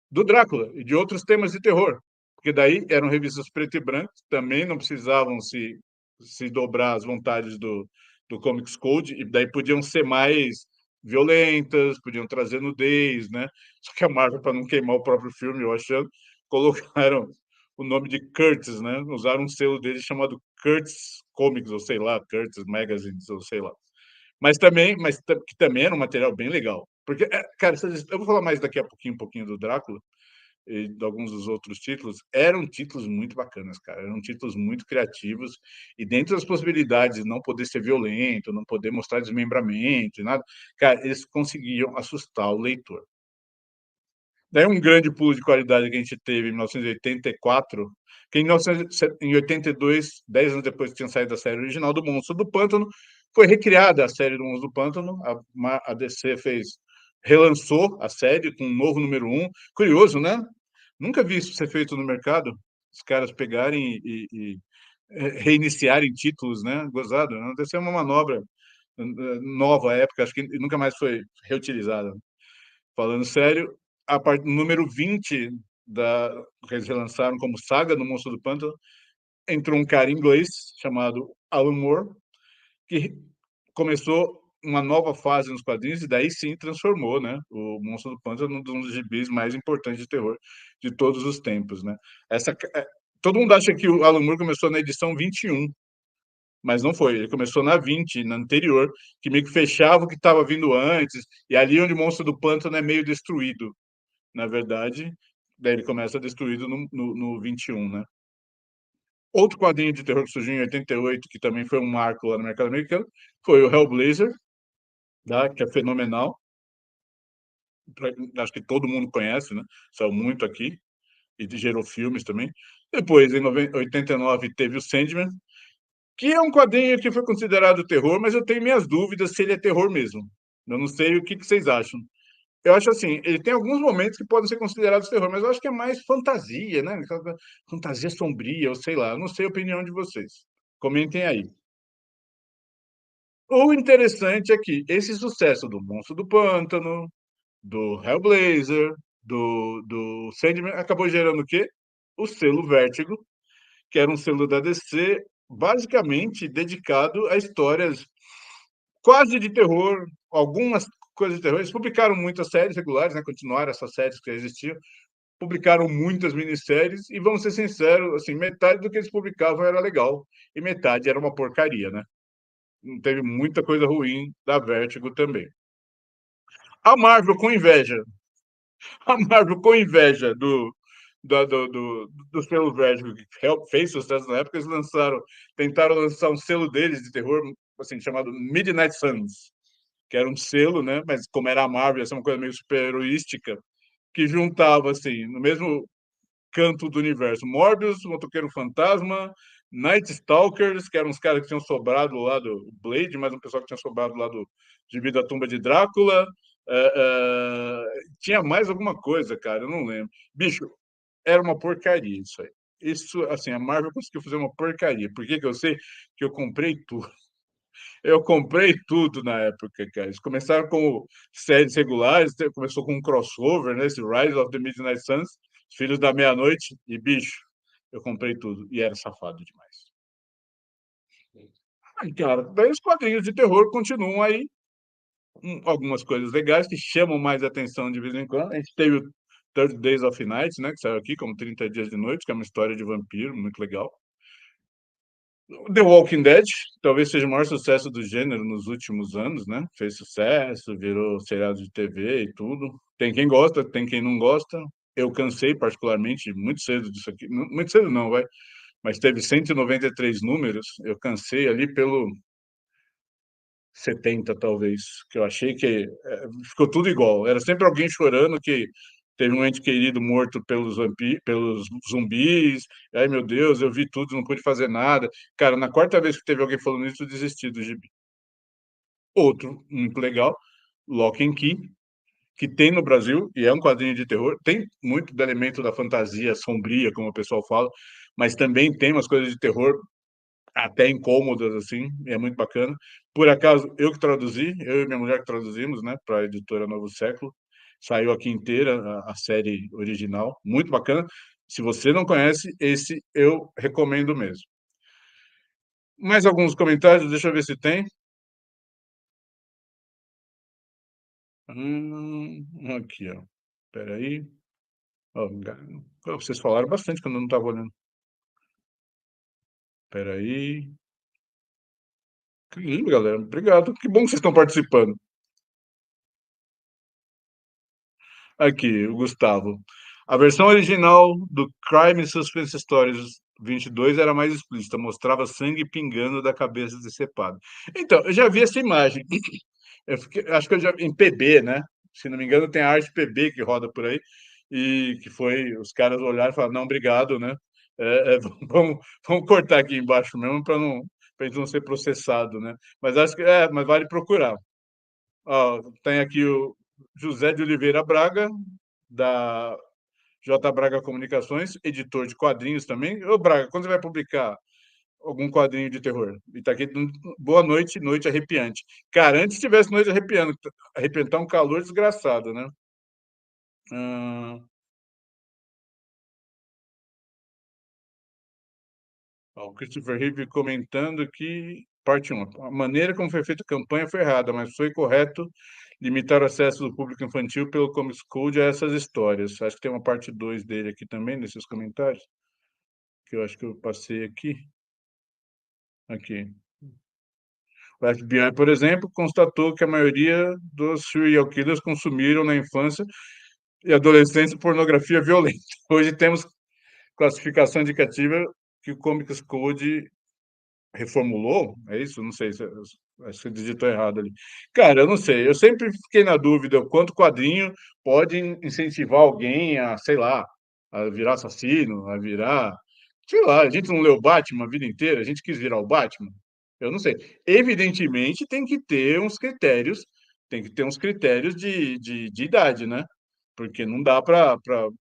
do Drácula e de outros temas de terror, porque daí eram revistas preto e branco, também não precisavam se dobrar às vontades do Comics Code, e daí podiam ser mais violentas, podiam trazer nudez, né? Só que a Marvel, para não queimar o próprio filme, eu achando, colocaram o nome de Curtis, né? Usaram um selo dele chamado Curtis Comics, ou sei lá, Curtis Magazines, ou sei lá. Mas que também era um material bem legal. Porque, cara, eu vou falar mais daqui a pouquinho, um pouquinho do Drácula, e de alguns dos outros títulos, eram títulos muito bacanas, cara. Eram títulos muito criativos. E dentro das possibilidades de não poder ser violento, não poder mostrar desmembramento e nada, cara, eles conseguiam assustar o leitor. Daí um grande pulo de qualidade que a gente teve em 1984, que em 1982, 10 anos depois que tinha saído da série original do Monstro do Pântano, foi recriada a série do Monstro do Pântano. A DC relançou a série com um novo número 1. Curioso, né? Nunca vi isso ser feito no mercado. Os caras pegarem e reiniciarem títulos, né? Gozado. Né? Deve ser uma manobra nova à época, acho que nunca mais foi reutilizada. Falando sério, a parte número 20 que eles relançaram como Saga do Monstro do Pântano, entrou um cara inglês chamado Alan Moore, que começou uma nova fase nos quadrinhos e daí sim transformou, né, o Monstro do Pântano num dos gibis mais importantes de terror de todos os tempos, né? Todo mundo acha que o Alan Moore começou na edição 21, mas não foi. Ele começou na 20, na anterior, que meio que fechava o que estava vindo antes, e ali onde o Monstro do Pântano é meio destruído, na verdade. Daí ele começa destruído no 21, né? Outro quadrinho de terror que surgiu em 88, que também foi um marco lá no mercado americano, foi o Hellblazer, tá? Que é fenomenal. Acho que todo mundo conhece, né? Saiu muito aqui e gerou filmes também. Depois, em 89, teve o Sandman, que é um quadrinho que foi considerado terror, mas eu tenho minhas dúvidas se ele é terror mesmo. Eu não sei o que vocês acham. Eu acho assim, ele tem alguns momentos que podem ser considerados terror, mas eu acho que é mais fantasia, né? Fantasia sombria, ou sei lá. Eu não sei a opinião de vocês. Comentem aí. O interessante é que esse sucesso do Monstro do Pântano, do Hellblazer, do Sandman, acabou gerando o quê? O selo Vértigo, que era um selo da DC, basicamente dedicado a histórias quase de terror, algumas coisas de terror. Eles publicaram muitas séries regulares, né? Continuaram essas séries que existiam, publicaram muitas minisséries e, vamos ser sinceros, assim, metade do que eles publicavam era legal e metade era uma porcaria, né? Teve muita coisa ruim da Vertigo também. A Marvel com inveja. A Marvel com inveja do selo Vertigo, que fez sucesso na época, eles tentaram lançar um selo deles de terror assim, chamado Midnight Suns, que era um selo, né? Mas como era a Marvel, ia ser uma coisa meio super-heroística, que juntava, assim, no mesmo canto do universo, Morbius, o Motoqueiro Fantasma, Night Stalkers, que eram uns caras que tinham sobrado lá do Blade, mas um pessoal que tinha sobrado lá do de Vida da Tumba de Drácula. Tinha mais alguma coisa, cara, eu não lembro. Bicho, era uma porcaria isso aí. Isso, assim, a Marvel conseguiu fazer uma porcaria. Por que que eu sei? Que eu comprei tudo. Eu comprei tudo na época, cara. Eles começaram com séries regulares, começou com um crossover, né? Esse Rise of the Midnight Suns, Filhos da Meia-Noite, e bicho, eu comprei tudo. E era safado demais. Aí, cara, daí os quadrinhos de terror continuam aí, algumas coisas legais que chamam mais atenção de vez em quando. A gente teve o 30 Days of Night, né? Que saiu aqui como 30 Dias de Noite, que é uma história de vampiro, muito legal. The Walking Dead talvez seja o maior sucesso do gênero nos últimos anos, né? Fez sucesso, virou seriado de TV e tudo. Tem quem gosta, tem quem não gosta. Eu cansei particularmente muito cedo disso aqui. Muito cedo não, vai. Mas teve 193 números. Eu cansei ali pelo 70, talvez, que eu achei que ficou tudo igual. Era sempre alguém chorando que teve um ente querido morto pelos zumbis. Ai, meu Deus, eu vi tudo, não pude fazer nada. Cara, na quarta vez que teve alguém falando isso, eu desisti do gibi. Outro, muito legal, Lock and Key, que tem no Brasil, e é um quadrinho de terror. Tem muito do elemento da fantasia sombria, como o pessoal fala, mas também tem umas coisas de terror até incômodas, assim, e é muito bacana. Por acaso, eu que traduzi, eu e minha mulher que traduzimos, né, para a editora Novo Século, saiu aqui inteira a série original, muito bacana. Se você não conhece, esse eu recomendo mesmo. Mais alguns comentários, deixa eu ver se tem. Aqui, ó. Espera aí. Ó, vocês falaram bastante quando eu não estava olhando. Espera aí. Que lindo, galera. Obrigado. Que bom que vocês estão participando. Aqui, o Gustavo. A versão original do Crime Suspense Stories 22 era mais explícita, mostrava sangue pingando da cabeça decepado. Então, eu já vi essa imagem. Acho que eu já em PB, né? Se não me engano, tem a arte PB que roda por aí e que foi os caras olharam e falaram não, obrigado, né? Vamos cortar aqui embaixo mesmo para não para a gente não ser processado, né? Mas acho que mas vale procurar. Ó, tem aqui o José de Oliveira Braga, da J. Braga Comunicações, editor de quadrinhos também. Ô, Braga, quando você vai publicar algum quadrinho de terror? E tá aqui, boa noite, noite arrepiante. Cara, antes tivesse noite arrepiante, tá um calor desgraçado, né? O Christopher Reeve comentando que, parte 1, a maneira como foi feita a campanha foi errada, mas foi correto limitar o acesso do público infantil pelo Comics Code a essas histórias. Acho que tem uma parte 2 dele aqui também, nesses comentários, que eu acho que eu passei aqui. Aqui. O FBI, por exemplo, constatou que a maioria dos serial killers consumiram na infância e adolescência pornografia violenta. Hoje temos classificação indicativa que o Comics Code reformulou, é isso? Não sei, acho que você digitou errado ali. Cara, eu não sei, eu sempre fiquei na dúvida quanto quadrinho pode incentivar alguém a, sei lá, a virar assassino, a virar, sei lá, a gente não leu Batman a vida inteira, a gente quis virar o Batman? Eu não sei. Evidentemente tem que ter uns critérios de idade, né? Porque não dá para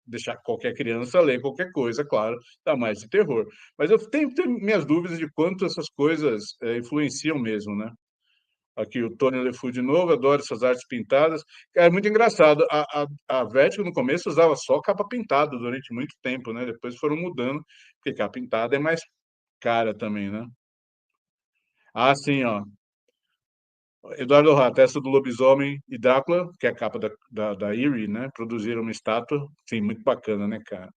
deixar qualquer criança ler qualquer coisa, claro, dá mais de terror. Mas eu tenho minhas dúvidas de quanto essas coisas influenciam mesmo, né? Aqui o Tony LeFou de novo, adoro essas artes pintadas. É muito engraçado. A Vertigo no começo usava só capa pintada durante muito tempo, né? Depois foram mudando, porque capa pintada é mais cara também, né? Ah, sim, ó. Eduardo Rato, essa do Lobisomem e Drácula, que é a capa da Eerie, né? Produziram uma estátua, sim, muito bacana, né, cara?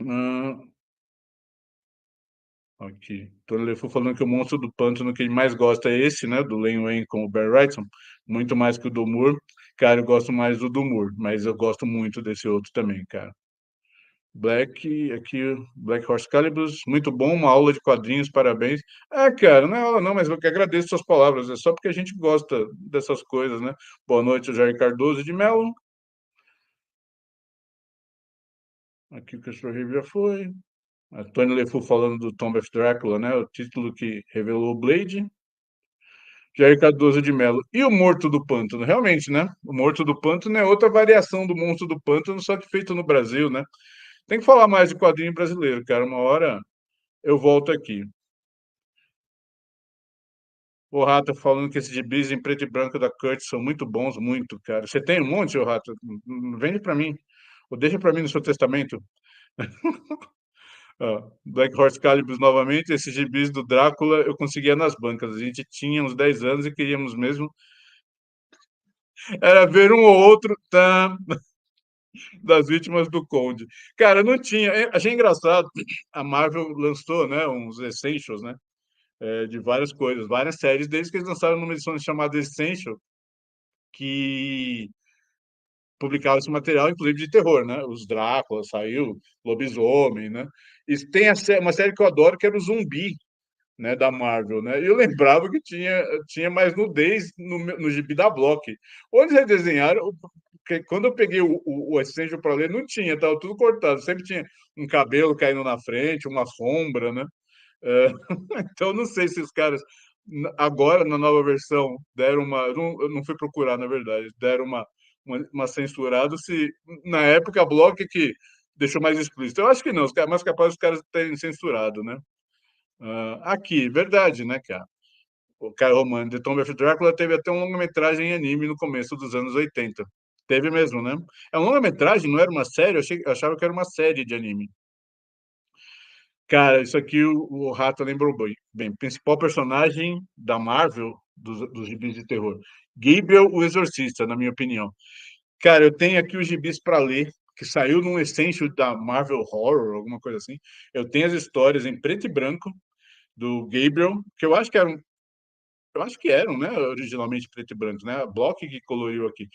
Hum, aqui. Tony LeFou falando que o Monstro do Pântano que ele mais gosta é esse, né? Do Len Wein com o Barry Wrightson, muito mais que o do Moore. Cara, eu gosto mais do Moore, mas eu gosto muito desse outro também, cara. Black Horse Caliburs, muito bom, uma aula de quadrinhos, parabéns. Ah, cara, não é aula não, mas eu que agradeço suas palavras, é só porque a gente gosta dessas coisas, né. Boa noite, Jair Cardoso de Mello. Aqui o Christopher Reeve já foi. Antônio Lefu falando do Tomb of Drácula, né, o título que revelou o Blade. Jair Cardoso de Mello. E o Morto do Pântano? Realmente, né, o Morto do Pântano é outra variação do Monstro do Pântano, só que feito no Brasil, né. Tem que falar mais de quadrinho brasileiro, cara, uma hora eu volto aqui. O Rata falando que esses gibis em preto e branco da Curtis são muito bons, muito, cara. Você tem um monte, ô Rata? Vende pra mim. Ou deixa pra mim no seu testamento. Ó, Black Horse Caliburs novamente, esses gibis do Drácula eu conseguia nas bancas. A gente tinha uns 10 anos e queríamos mesmo era ver um ou outro das vítimas do Conde. Cara, não tinha. Achei engraçado. A Marvel lançou, né, uns Essentials, né? De várias coisas, várias séries, desde que eles lançaram numa edição chamada Essential, que publicava esse material, inclusive de terror, né? Os Drácula saiu, Lobisomem, né? E tem uma série que eu adoro, que era o Zumbi, né? Da Marvel, né? E eu lembrava que tinha mais nudez no gibi da Block. Onde eles redesenharam, porque quando eu peguei o Essential para ler, não tinha, estava tudo cortado. Sempre tinha um cabelo caindo na frente, uma sombra, né? É, então, não sei se os caras, agora, na nova versão, deram uma. Eu não fui procurar, na verdade, deram uma censurada, se na época a Block que deixou mais explícito. Eu acho que não, os caras, mais capaz os caras terem censurado, né? Aqui, verdade, né, cara? O Kai Romano, The Tomb of Drácula, teve até um longa-metragem em anime no começo dos anos 80. Teve mesmo, né? É um longa-metragem, não era uma série? Eu achava que era uma série de anime. Cara, isso aqui o Rato lembrou bem. Bem, principal personagem da Marvel, dos gibis de terror. Gabriel, o Exorcista, na minha opinião. Cara, eu tenho aqui os gibis para ler, que saiu num essêncio da Marvel Horror, alguma coisa assim. Eu tenho as histórias em preto e branco do Gabriel, que eu acho que eram, né, originalmente preto e branco, né? A Block que coloriu aqui.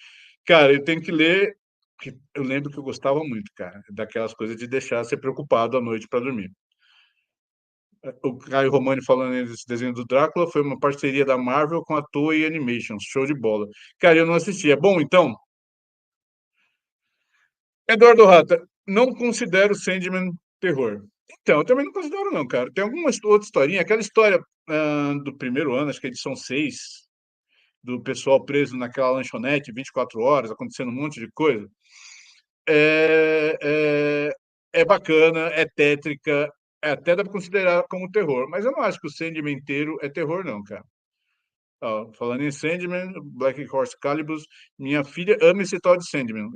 Cara, eu tenho que ler, que eu lembro que eu gostava muito, cara, daquelas coisas de deixar ser preocupado à noite para dormir. O Caio Romani falando aí desse desenho do Drácula foi uma parceria da Marvel com a Toei Animations, show de bola. Cara, eu não assisti. É bom, então? Eduardo Rata, não considero Sandman terror. Então, eu também não considero não, cara. Tem alguma outra historinha, aquela história do primeiro ano, acho que é edição 6, do pessoal preso naquela lanchonete 24 horas, acontecendo um monte de coisa. É, é, é bacana, é tétrica, até dá pra considerar como terror, mas eu não acho que o Sandman inteiro é terror não, cara. Ó, falando em Sandman, Black Horse Caliburs, minha filha ama esse tal de Sandman.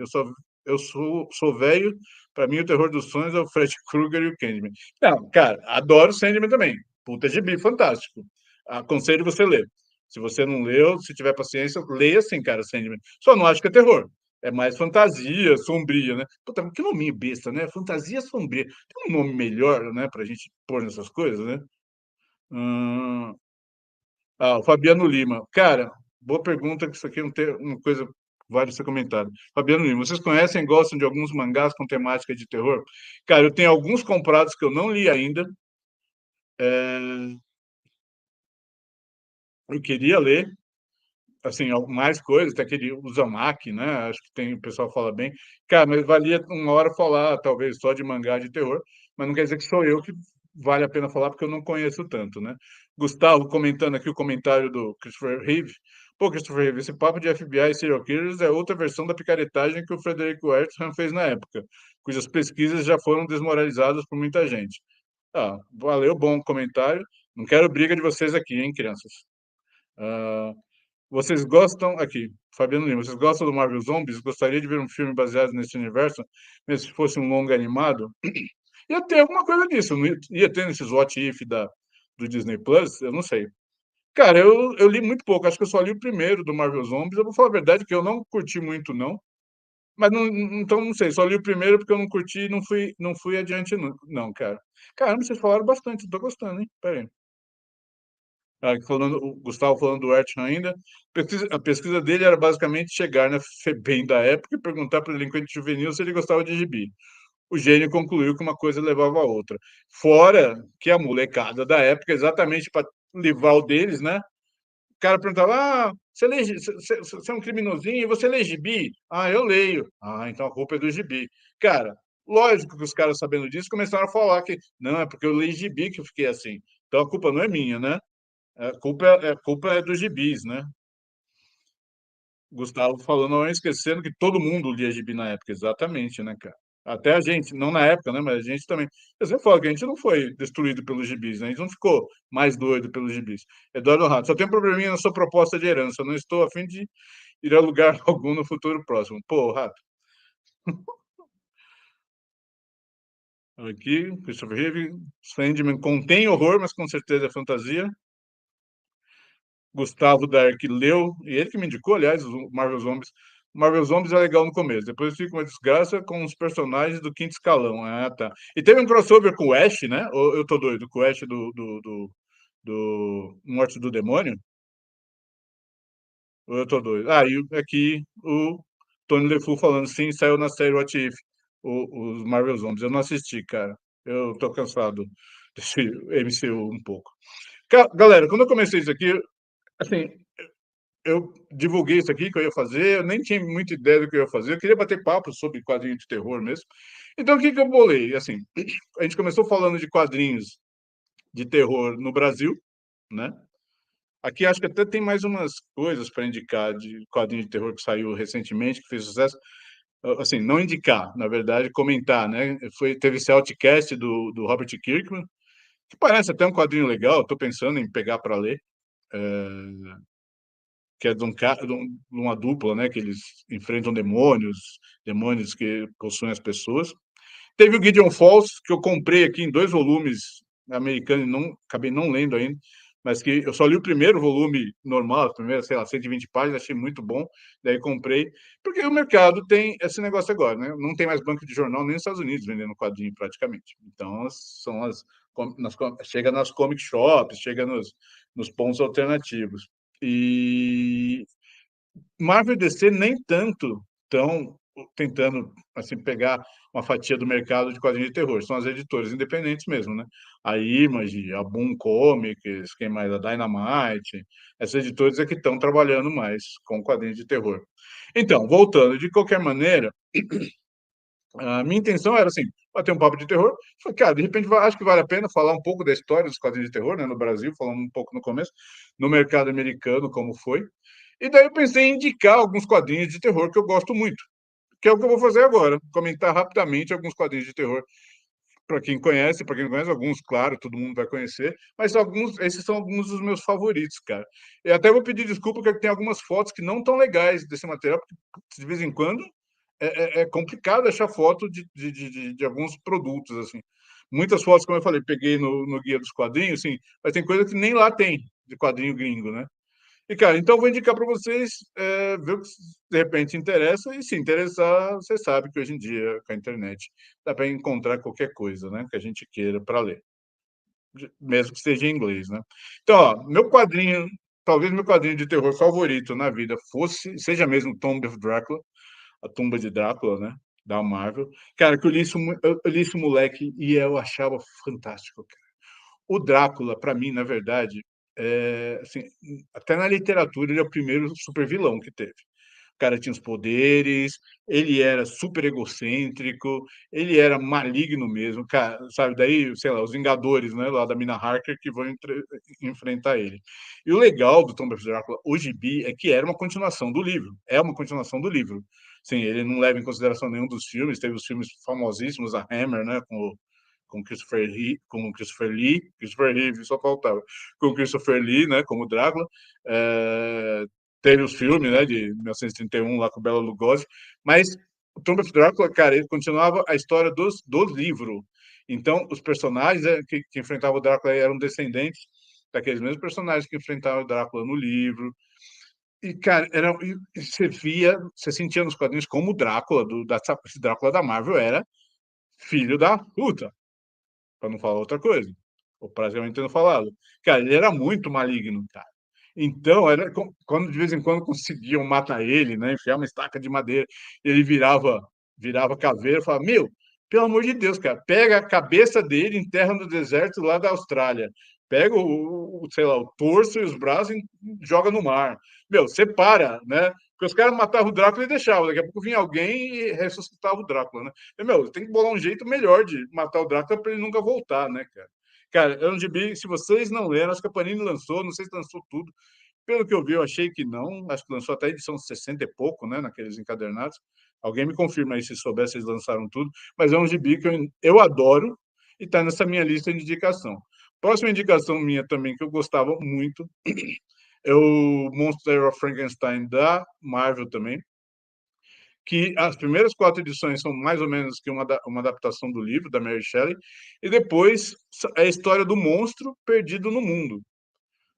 Eu sou velho, para mim o terror dos sonhos é o Fred Krueger e o Candyman. Não, cara, adoro Sandman também. Puta gibi, fantástico. Aconselho você ler. Se você não leu, se tiver paciência, leia sim, cara, Sandman. Só não acho que é terror. É mais fantasia, sombria, né? Puta, que nome besta, né? Fantasia sombria. Tem um nome melhor, né, pra gente pôr nessas coisas, né? Hum, o Fabiano Lima. Cara, boa pergunta, que isso aqui não tem uma coisa vale ser comentário. Fabiano Lima, vocês conhecem, gostam de alguns mangás com temática de terror? Cara, eu tenho alguns comprados que eu não li ainda. Eu queria ler, assim, mais coisas, até aquele Uzumaki, né? Acho que tem, o pessoal fala bem. Cara, mas valia uma hora falar, talvez, só de mangá de terror, mas não quer dizer que sou eu que vale a pena falar, porque eu não conheço tanto, né? Gustavo comentando aqui o comentário do Christopher Reeve. Pô, Christopher Reeve, esse papo de FBI e serial killers é outra versão da picaretagem que o Frederico Wertham fez na época, cujas pesquisas já foram desmoralizadas por muita gente. Valeu, bom comentário. Não quero briga de vocês aqui, hein, crianças? Ah, vocês gostam. Aqui, Fabiano Lima, vocês gostam do Marvel Zombies? Gostaria de ver um filme baseado nesse universo, mesmo se fosse um longa animado? Ia ter alguma coisa disso, não ia ter nesses What If do Disney Plus? Eu não sei. Cara, eu li muito pouco, acho que eu só li o primeiro do Marvel Zombies. Eu vou falar a verdade que eu não curti muito, não. Mas não, então não sei, só li o primeiro porque eu não curti e não fui adiante, não, cara. Caramba, vocês falaram bastante, eu tô gostando, hein? Pera aí. O Gustavo falando do Ertl ainda, a pesquisa dele era basicamente chegar na FEBEM da época e perguntar para o delinquente juvenil se ele gostava de gibi. o gênio concluiu que uma coisa levava a outra. Fora que a molecada da época, exatamente para livrar o deles, né? O cara perguntava: ah, você é um criminosinho e você lê gibi? Ah, eu leio. Ah, então a culpa é do gibi. Cara, lógico que os caras, sabendo disso, começaram a falar que não, é porque eu leio gibi que eu fiquei assim. Então a culpa não é minha, né? A culpa é dos gibis, né? Gustavo falando, não esquecendo que todo mundo lia gibi na época, exatamente, né, cara? Até a gente, não na época, né, mas a gente também. Eu sempre falo que a gente não foi destruído pelos gibis, né? A gente não ficou mais doido pelos gibis. Eduardo Rato, só tem um probleminha na sua proposta de herança. Eu não estou a fim de ir a lugar algum no futuro próximo. Pô, Rato, aqui, Christopher Reeve, Sandman contém horror, mas com certeza é fantasia. Gustavo Dark leu, e ele que me indicou, aliás, o Marvel Zombies. Marvel Zombies é legal no começo, depois fica uma desgraça com os personagens do quinto escalão. Ah, tá. E teve um crossover com o Ash, né? Ou eu tô doido, com o Ash do Morte do Demônio? Ou eu tô doido? Ah, e aqui o Tony LeFou falando, sim, saiu na série What If, os Marvel Zombies. Eu não assisti, cara. Eu tô cansado desse MCU um pouco. Galera, quando eu comecei isso aqui, assim, eu divulguei isso aqui que eu ia fazer, eu nem tinha muita ideia do que eu ia fazer, eu queria bater papo sobre quadrinhos de terror mesmo. Então, o que que eu bolei? Assim, a gente começou falando de quadrinhos de terror no Brasil, né? Aqui acho que até tem mais umas coisas para indicar de quadrinho de terror que saiu recentemente, que fez sucesso. Assim, não indicar, na verdade, comentar, né? Teve esse Outcast do Robert Kirkman, que parece até um quadrinho legal, estou pensando em pegar para ler, que é de uma dupla, né? Que eles enfrentam demônios, demônios que possuem as pessoas. Teve o Gideon Falls, que eu comprei aqui em 2 volumes americanos, acabei não lendo ainda, mas que eu só li o primeiro volume normal, as primeiras, sei lá, 120 páginas, achei muito bom, daí comprei, porque o mercado tem esse negócio agora, né? Não tem mais banco de jornal nem nos Estados Unidos vendendo quadrinho praticamente. Então, são chega nas comic shops, chega nos pontos alternativos. E Marvel e DC nem tanto estão tentando assim pegar uma fatia do mercado de quadrinhos de terror. São as editoras independentes mesmo, né? A Image, a Boom Comics, quem mais? A Dynamite. Essas editoras é que estão trabalhando mais com quadrinhos de terror. Então, voltando, de qualquer maneira, a minha intenção era assim, bater um papo de terror. Falei, cara, de repente acho que vale a pena falar um pouco da história dos quadrinhos de terror, né, no Brasil, falando um pouco no começo, no mercado americano, como foi. E daí eu pensei em indicar alguns quadrinhos de terror que eu gosto muito, que é o que eu vou fazer agora, comentar rapidamente alguns quadrinhos de terror para quem conhece, alguns, claro, todo mundo vai conhecer, mas esses são alguns dos meus favoritos, cara. E até vou pedir desculpa porque tem algumas fotos que não estão legais desse material, porque de vez em quando é complicado achar foto de alguns produtos, assim. Muitas fotos, como eu falei, peguei no Guia dos Quadrinhos, assim, mas tem coisa que nem lá tem, de quadrinho gringo, né? E, cara, então eu vou indicar para vocês, ver o que de repente interessa, e se interessar, você sabe que hoje em dia, com a internet, dá para encontrar qualquer coisa, né, que a gente queira para ler, mesmo que seja em inglês, né. Então, ó, talvez meu quadrinho de terror favorito na vida seja mesmo Tomb of Drácula, a Tumba de Drácula, né, da Marvel. Cara, que eu li esse moleque e eu achava fantástico, cara. O Drácula, para mim, na verdade, assim, até na literatura, ele é o primeiro supervilão que teve. O cara tinha os poderes, ele era super egocêntrico, ele era maligno mesmo, cara, sabe? Daí, sei lá, os Vingadores, né, lá da Mina Harker, que vão enfrentar ele. E o legal do Tomb of Drácula, o gibi, é que era uma continuação do livro. É uma continuação do livro. Sim, ele não leva em consideração nenhum dos filmes, teve os filmes famosíssimos, a Hammer, né, Christopher Reeve, só faltava, com Christopher Lee, né, como Drácula, teve os filmes, né, de 1931 lá com Bela Lugosi, mas o Tomb of Drácula, cara, ele continuava a história do livro. Então, os personagens que enfrentavam o Drácula eram descendentes daqueles mesmos personagens que enfrentavam o Drácula no livro. E, cara, você sentia nos quadrinhos como o Drácula, esse Drácula da Marvel era filho da puta, para não falar outra coisa. Ou praticamente tendo falado. Cara, ele era muito maligno, cara. Então, quando de vez em quando conseguiam matar ele, né, enfiar uma estaca de madeira, ele virava caveira e falava: Meu, Pelo amor de Deus, cara, pega a cabeça dele, enterra no deserto lá da Austrália. Pega sei lá, o torso e os braços e joga no mar. Meu, separa, né? Porque os caras matavam o Drácula e deixavam. Daqui a pouco vinha alguém e ressuscitava o Drácula, né? E, meu, tem que bolar um jeito melhor de matar o Drácula para ele nunca voltar, né, cara? Cara, é um gibi, se vocês não leram, acho que a Panini lançou, não sei se lançou tudo. Pelo que eu vi, eu achei que não. Acho que lançou até a edição 60 e pouco, né? Naqueles encadernados. Alguém me confirma aí se souber se eles lançaram tudo. Mas é um gibi que eu adoro e está nessa minha lista de indicação. Próxima indicação minha também, que eu gostava muito, é o Monster of Frankenstein da Marvel também, que as primeiras 4 edições são mais ou menos que uma adaptação do livro da Mary Shelley, e depois é a história do monstro perdido no mundo,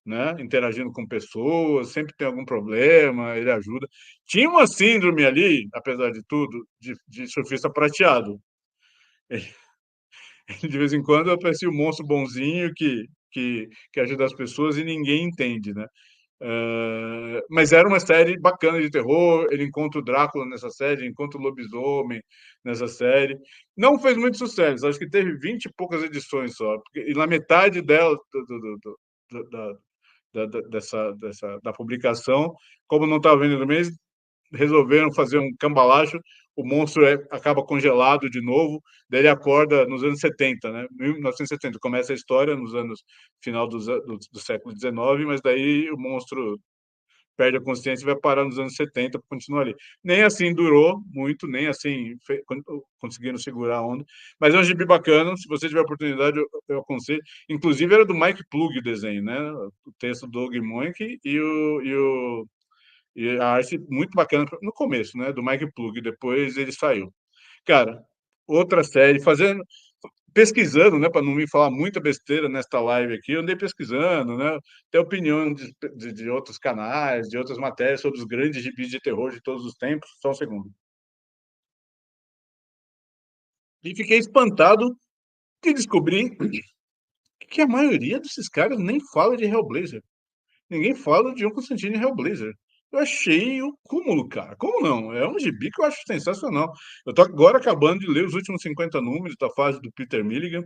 né? Interagindo com pessoas, sempre tem algum problema, ele ajuda. Tinha uma síndrome ali, apesar de tudo, de surfista prateado. De vez em quando aparecia um monstro bonzinho que ajuda as pessoas e ninguém entende, né? Mas era uma série bacana de terror. Ele encontra o Drácula nessa série, encontra o lobisomem nessa série. Não fez muito sucesso, acho que teve 20 e poucas edições só. E na metade dela, da publicação, como não estava vendendo mês, resolveram fazer um cambalacho, o monstro acaba congelado de novo, daí ele acorda nos anos 70, né? 1970, começa a história nos anos final do século XIX, mas daí o monstro perde a consciência e vai parar nos anos 70 para continuar ali. Nem assim durou muito, nem assim conseguiram segurar a onda, mas é um gibi bacana, se você tiver oportunidade, eu aconselho. Inclusive era do Mike Plug o desenho, né? O texto do Doug Moench e a arte muito bacana no começo, né? Do Mike Plug, depois ele saiu. Cara, outra série, pesquisando, né, para não me falar muita besteira nesta live aqui, eu andei pesquisando, né, ter opinião de outros canais, de outras matérias sobre os grandes gibis de terror de todos os tempos. Só um segundo. E fiquei espantado de descobrir que a maioria desses caras nem fala de Hellblazer. Ninguém fala de John Constantine e Hellblazer. Eu achei o cúmulo, cara. Como não? É um gibi que eu acho sensacional. Eu tô agora acabando de ler os últimos 50 números da fase do Peter Milligan.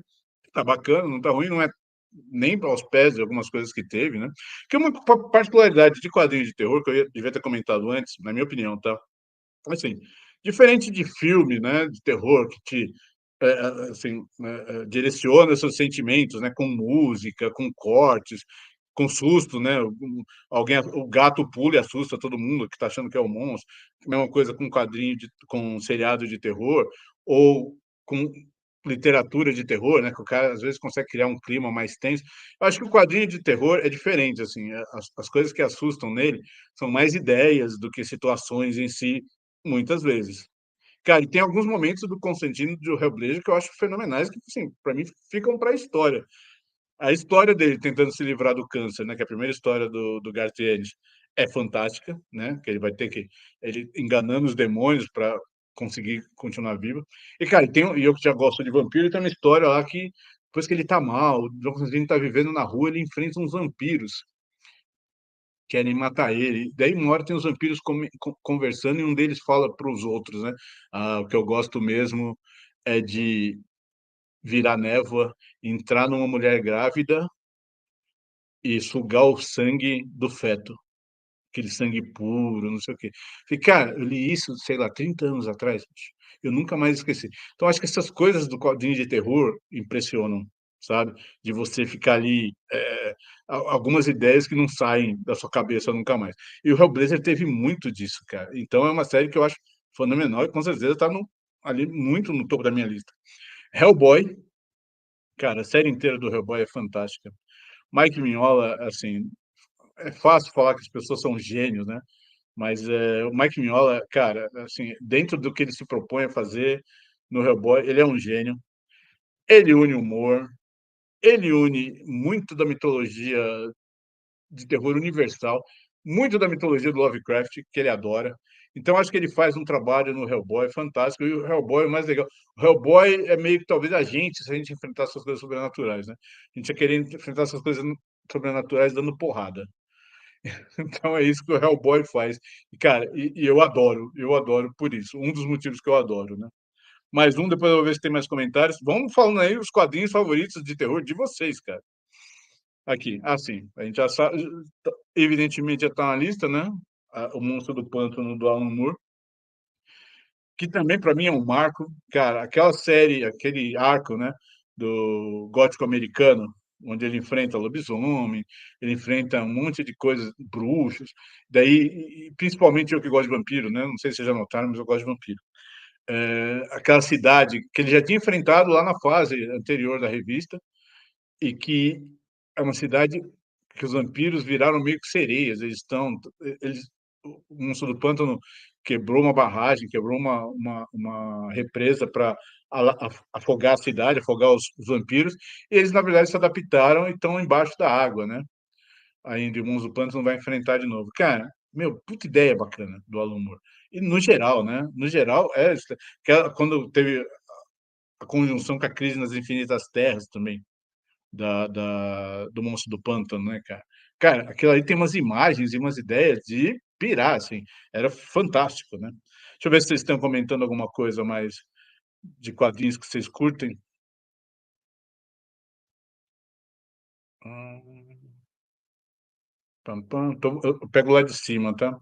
Tá bacana, não tá ruim, não é nem aos pés de algumas coisas que teve, né? Que é uma particularidade de quadrinhos de terror que devia ter comentado antes, na minha opinião, tá? Assim, diferente de filme, né, de terror que te assim, direciona seus sentimentos, né, com música, com cortes, com susto, né? Alguém, o gato pula e assusta todo mundo que está achando que é o monstro. Mesma coisa com quadrinho, com seriado de terror, ou com literatura de terror, né? Que o cara às vezes consegue criar um clima mais tenso. Eu acho que o quadrinho de terror é diferente, assim, as coisas que assustam nele são mais ideias do que situações em si, muitas vezes. Cara, e tem alguns momentos do Constantino do Hellblazer que eu acho fenomenais, que, assim, para mim ficam para a história. A história dele tentando se livrar do câncer, né, que é a primeira história do Garth Ennis, é fantástica, né, que ele vai ter que ele enganando os demônios para conseguir continuar vivo. E, cara, e eu que já gosto de vampiro, tem uma história lá que depois que ele tá mal, o John Constantine tá vivendo na rua, ele enfrenta uns vampiros, querem matar ele. Daí uma hora tem os vampiros conversando e um deles fala para os outros, né, "Ah, o que eu gosto mesmo é de virar névoa, entrar numa mulher grávida e sugar o sangue do feto, aquele sangue puro, não sei o quê". Falei: "Cara, eu li isso, sei lá, 30 anos atrás, bicho, eu nunca mais esqueci". Então acho que essas coisas do quadrinho de terror impressionam, sabe, de você ficar ali, algumas ideias que não saem da sua cabeça nunca mais. E o Hellblazer teve muito disso, cara. Então é uma série que eu acho fenomenal e com certeza tá ali muito no topo da minha lista. Hellboy, cara, a série inteira do Hellboy é fantástica. Mike Mignola, assim, é fácil falar que as pessoas são gênios, né? Mas o Mike Mignola, cara, assim, dentro do que ele se propõe a fazer no Hellboy, ele é um gênio. Ele une humor, ele une muito da mitologia de terror universal, muito da mitologia do Lovecraft, que ele adora. Então, acho que ele faz um trabalho no Hellboy fantástico. E o Hellboy é o mais legal. O Hellboy é meio que talvez a gente, se a gente enfrentar essas coisas sobrenaturais, né? A gente ia querer enfrentar essas coisas sobrenaturais dando porrada. Então é isso que o Hellboy faz. E, cara, eu adoro por isso. Um dos motivos que eu adoro, né? Mais um, depois eu vou ver se tem mais comentários. Vamos falando aí os quadrinhos favoritos de terror de vocês, cara. Aqui, sim, a gente já sabe, evidentemente já tá na lista, né? O Monstro do Pântano do Alan Moore, que também para mim é um marco, cara. Aquela série, aquele arco, né? Do gótico americano, onde ele enfrenta lobisomem, ele enfrenta um monte de coisas, bruxos. Daí, principalmente eu que gosto de vampiro, né? Não sei se vocês já notaram, mas eu gosto de vampiro. Aquela cidade que ele já tinha enfrentado lá na fase anterior da revista, e que é uma cidade que os vampiros viraram meio que sereias. Eles, o Monstro do Pântano quebrou uma barragem, quebrou uma represa para afogar a cidade, afogar os vampiros, e eles, na verdade, se adaptaram e estão embaixo da água, né? Ainda o Monstro do Pântano vai enfrentar de novo. Cara, meu, puta ideia bacana do Alan Moore. E no geral, né? No geral, quando teve a conjunção com a crise nas Infinitas Terras também, do Monstro do Pântano, né, cara? Cara, aquilo ali tem umas imagens e umas ideias de pirar, assim. Era fantástico, né? Deixa eu ver se vocês estão comentando alguma coisa mais de quadrinhos que vocês curtem. Hum, Pam, pam, eu pego lá de cima, tá?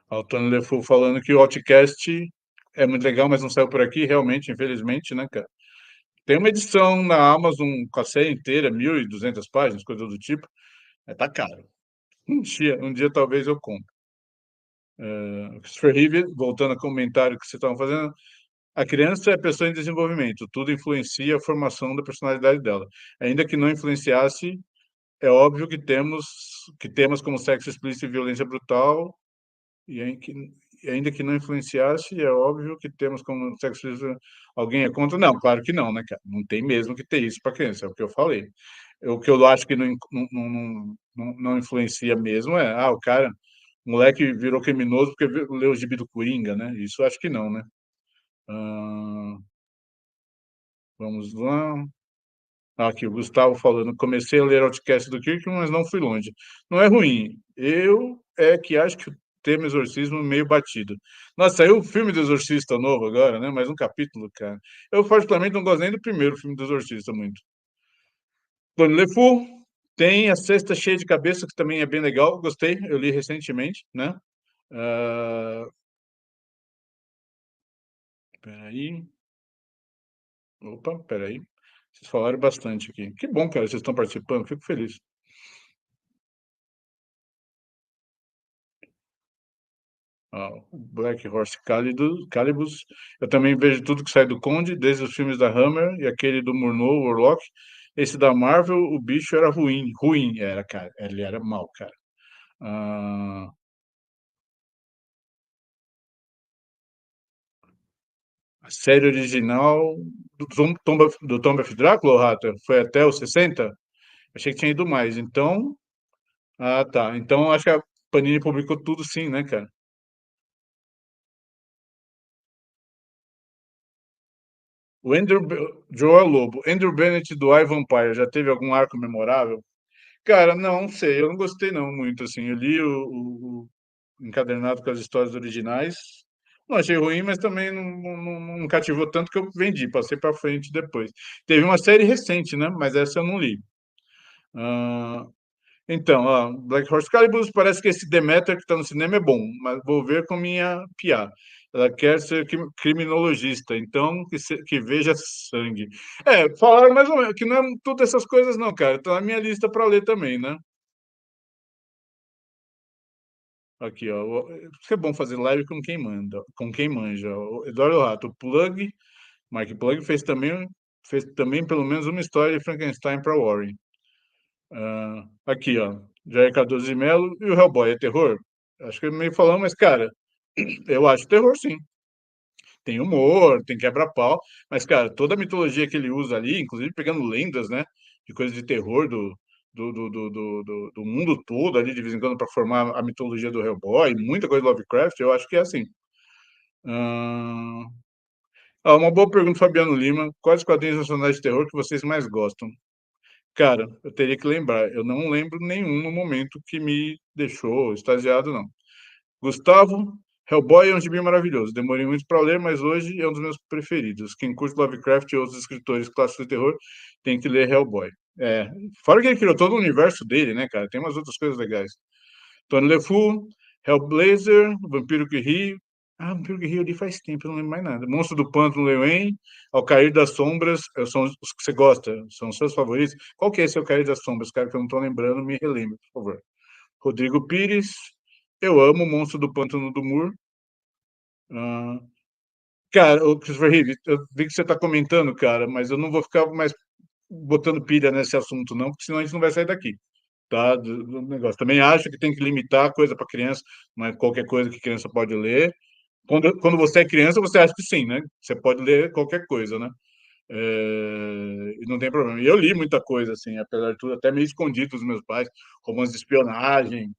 O Tony LeFou falando que o Outcast é muito legal, mas não saiu por aqui, realmente, infelizmente, né, cara? Tem uma edição na Amazon com a série inteira, 1.200 páginas, coisa do tipo. Tá caro. Um dia talvez eu compre. Christopher Reeve, voltando ao comentário que vocês estavam fazendo, a criança é pessoa em desenvolvimento, tudo influencia a formação da personalidade dela. Ainda que não influenciasse, é óbvio que temas como sexo explícito e violência brutal, e ainda que não influenciasse, é óbvio que temas como sexo explícito, alguém é contra? Não, claro que não, né, cara? Não tem mesmo que ter isso para criança, é o que eu falei. O que eu acho que não influencia mesmo o cara, o moleque virou criminoso porque leu o gibi do Coringa, né? Isso eu acho que não, né? Ah, vamos lá. Aqui, o Gustavo falando. Comecei a ler Outcast do Kirk, mas não fui longe. Não é ruim. Eu é que acho que o tema Exorcismo é meio batido. Nossa, saiu o filme do Exorcista novo agora, né? Mais um capítulo, cara. Eu, particularmente, não gosto nem do primeiro filme do Exorcista muito. Tony LeFou tem A Cesta Cheia de Cabeça, que também é bem legal. Gostei, eu li recentemente, né? Ah, peraí. Opa, peraí. Vocês falaram bastante aqui. Que bom, cara, vocês estão participando, fico feliz. Black Horse Calibus. Eu também vejo tudo que sai do Conde, desde os filmes da Hammer e aquele do Murnau, Warlock. Esse da Marvel, o bicho era ruim. Ruim era, cara. Ele era mau, cara. Ah, a série original do Tomb of Drácula, Rata, foi até os 60? Achei que tinha ido mais. Então, tá. Então, acho que a Panini publicou tudo sim, né, cara? Joel Lobo. Andrew Bennett do iVampire, já teve algum arco memorável? Cara, não sei, eu não gostei não muito, assim, eu li o encadernado com as histórias originais, não achei ruim, mas também não cativou tanto que eu vendi, passei para frente depois. Teve uma série recente, né, mas essa eu não li. Ah, então, Black Horse Calibur, parece que esse Demeter que está no cinema é bom, mas vou ver com minha piá. Ela quer ser criminologista, então que veja sangue. Falaram mais ou menos, que não é tudo essas coisas não, cara. Tá na minha lista para ler também, né? Aqui, ó. Isso é bom fazer live com quem manda, com quem manja. O Eduardo Rato, o Mark Plug fez também pelo menos uma história de Frankenstein para Warren. Aqui, ó. Jair Cardoso de Mello e o Hellboy é terror? Acho que é meio falando, mas, cara, eu acho terror, sim. Tem humor, tem quebra-pau, mas, cara, toda a mitologia que ele usa ali, inclusive pegando lendas, né, de coisas de terror do mundo todo ali, de vez em quando, para formar a mitologia do Hellboy, muita coisa do Lovecraft, eu acho que é assim. Ahn, uma boa pergunta, Fabiano Lima. Quais quadrinhos nacionais de terror que vocês mais gostam? Cara, eu teria que lembrar. Eu não lembro nenhum no momento que me deixou extasiado, não. Gustavo, Hellboy é um gibi maravilhoso. Demorei muito para ler, mas hoje é um dos meus preferidos. Quem curte Lovecraft e outros escritores clássicos de terror tem que ler Hellboy. É, fora que ele criou todo o universo dele, né, cara? Tem umas outras coisas legais. Tony LeFou, Hellblazer, Vampiro que Ri. Ah, Vampiro que Ri eu li faz tempo, eu não lembro mais nada. Monstro do Pântano, Leoen, Ao Cair das Sombras, são os que você gosta, são os seus favoritos. Qual que é esse Ao Cair das Sombras, cara, que eu não estou lembrando, me relembre, por favor. Rodrigo Pires, eu amo Monstro do Pântano do Moor. Ah, cara, o Christopher Reeve, eu vi que você está comentando, cara, mas eu não vou ficar mais botando pilha nesse assunto, não, porque senão a gente não vai sair daqui, tá? Do negócio. Também acho que tem que limitar a coisa para criança, não é qualquer coisa que criança pode ler. Quando você é criança, você acha que sim, né? Você pode ler qualquer coisa, né? E não tem problema. E eu li muita coisa, assim, apesar de tudo, até meio escondido dos meus pais, romances de espionagem,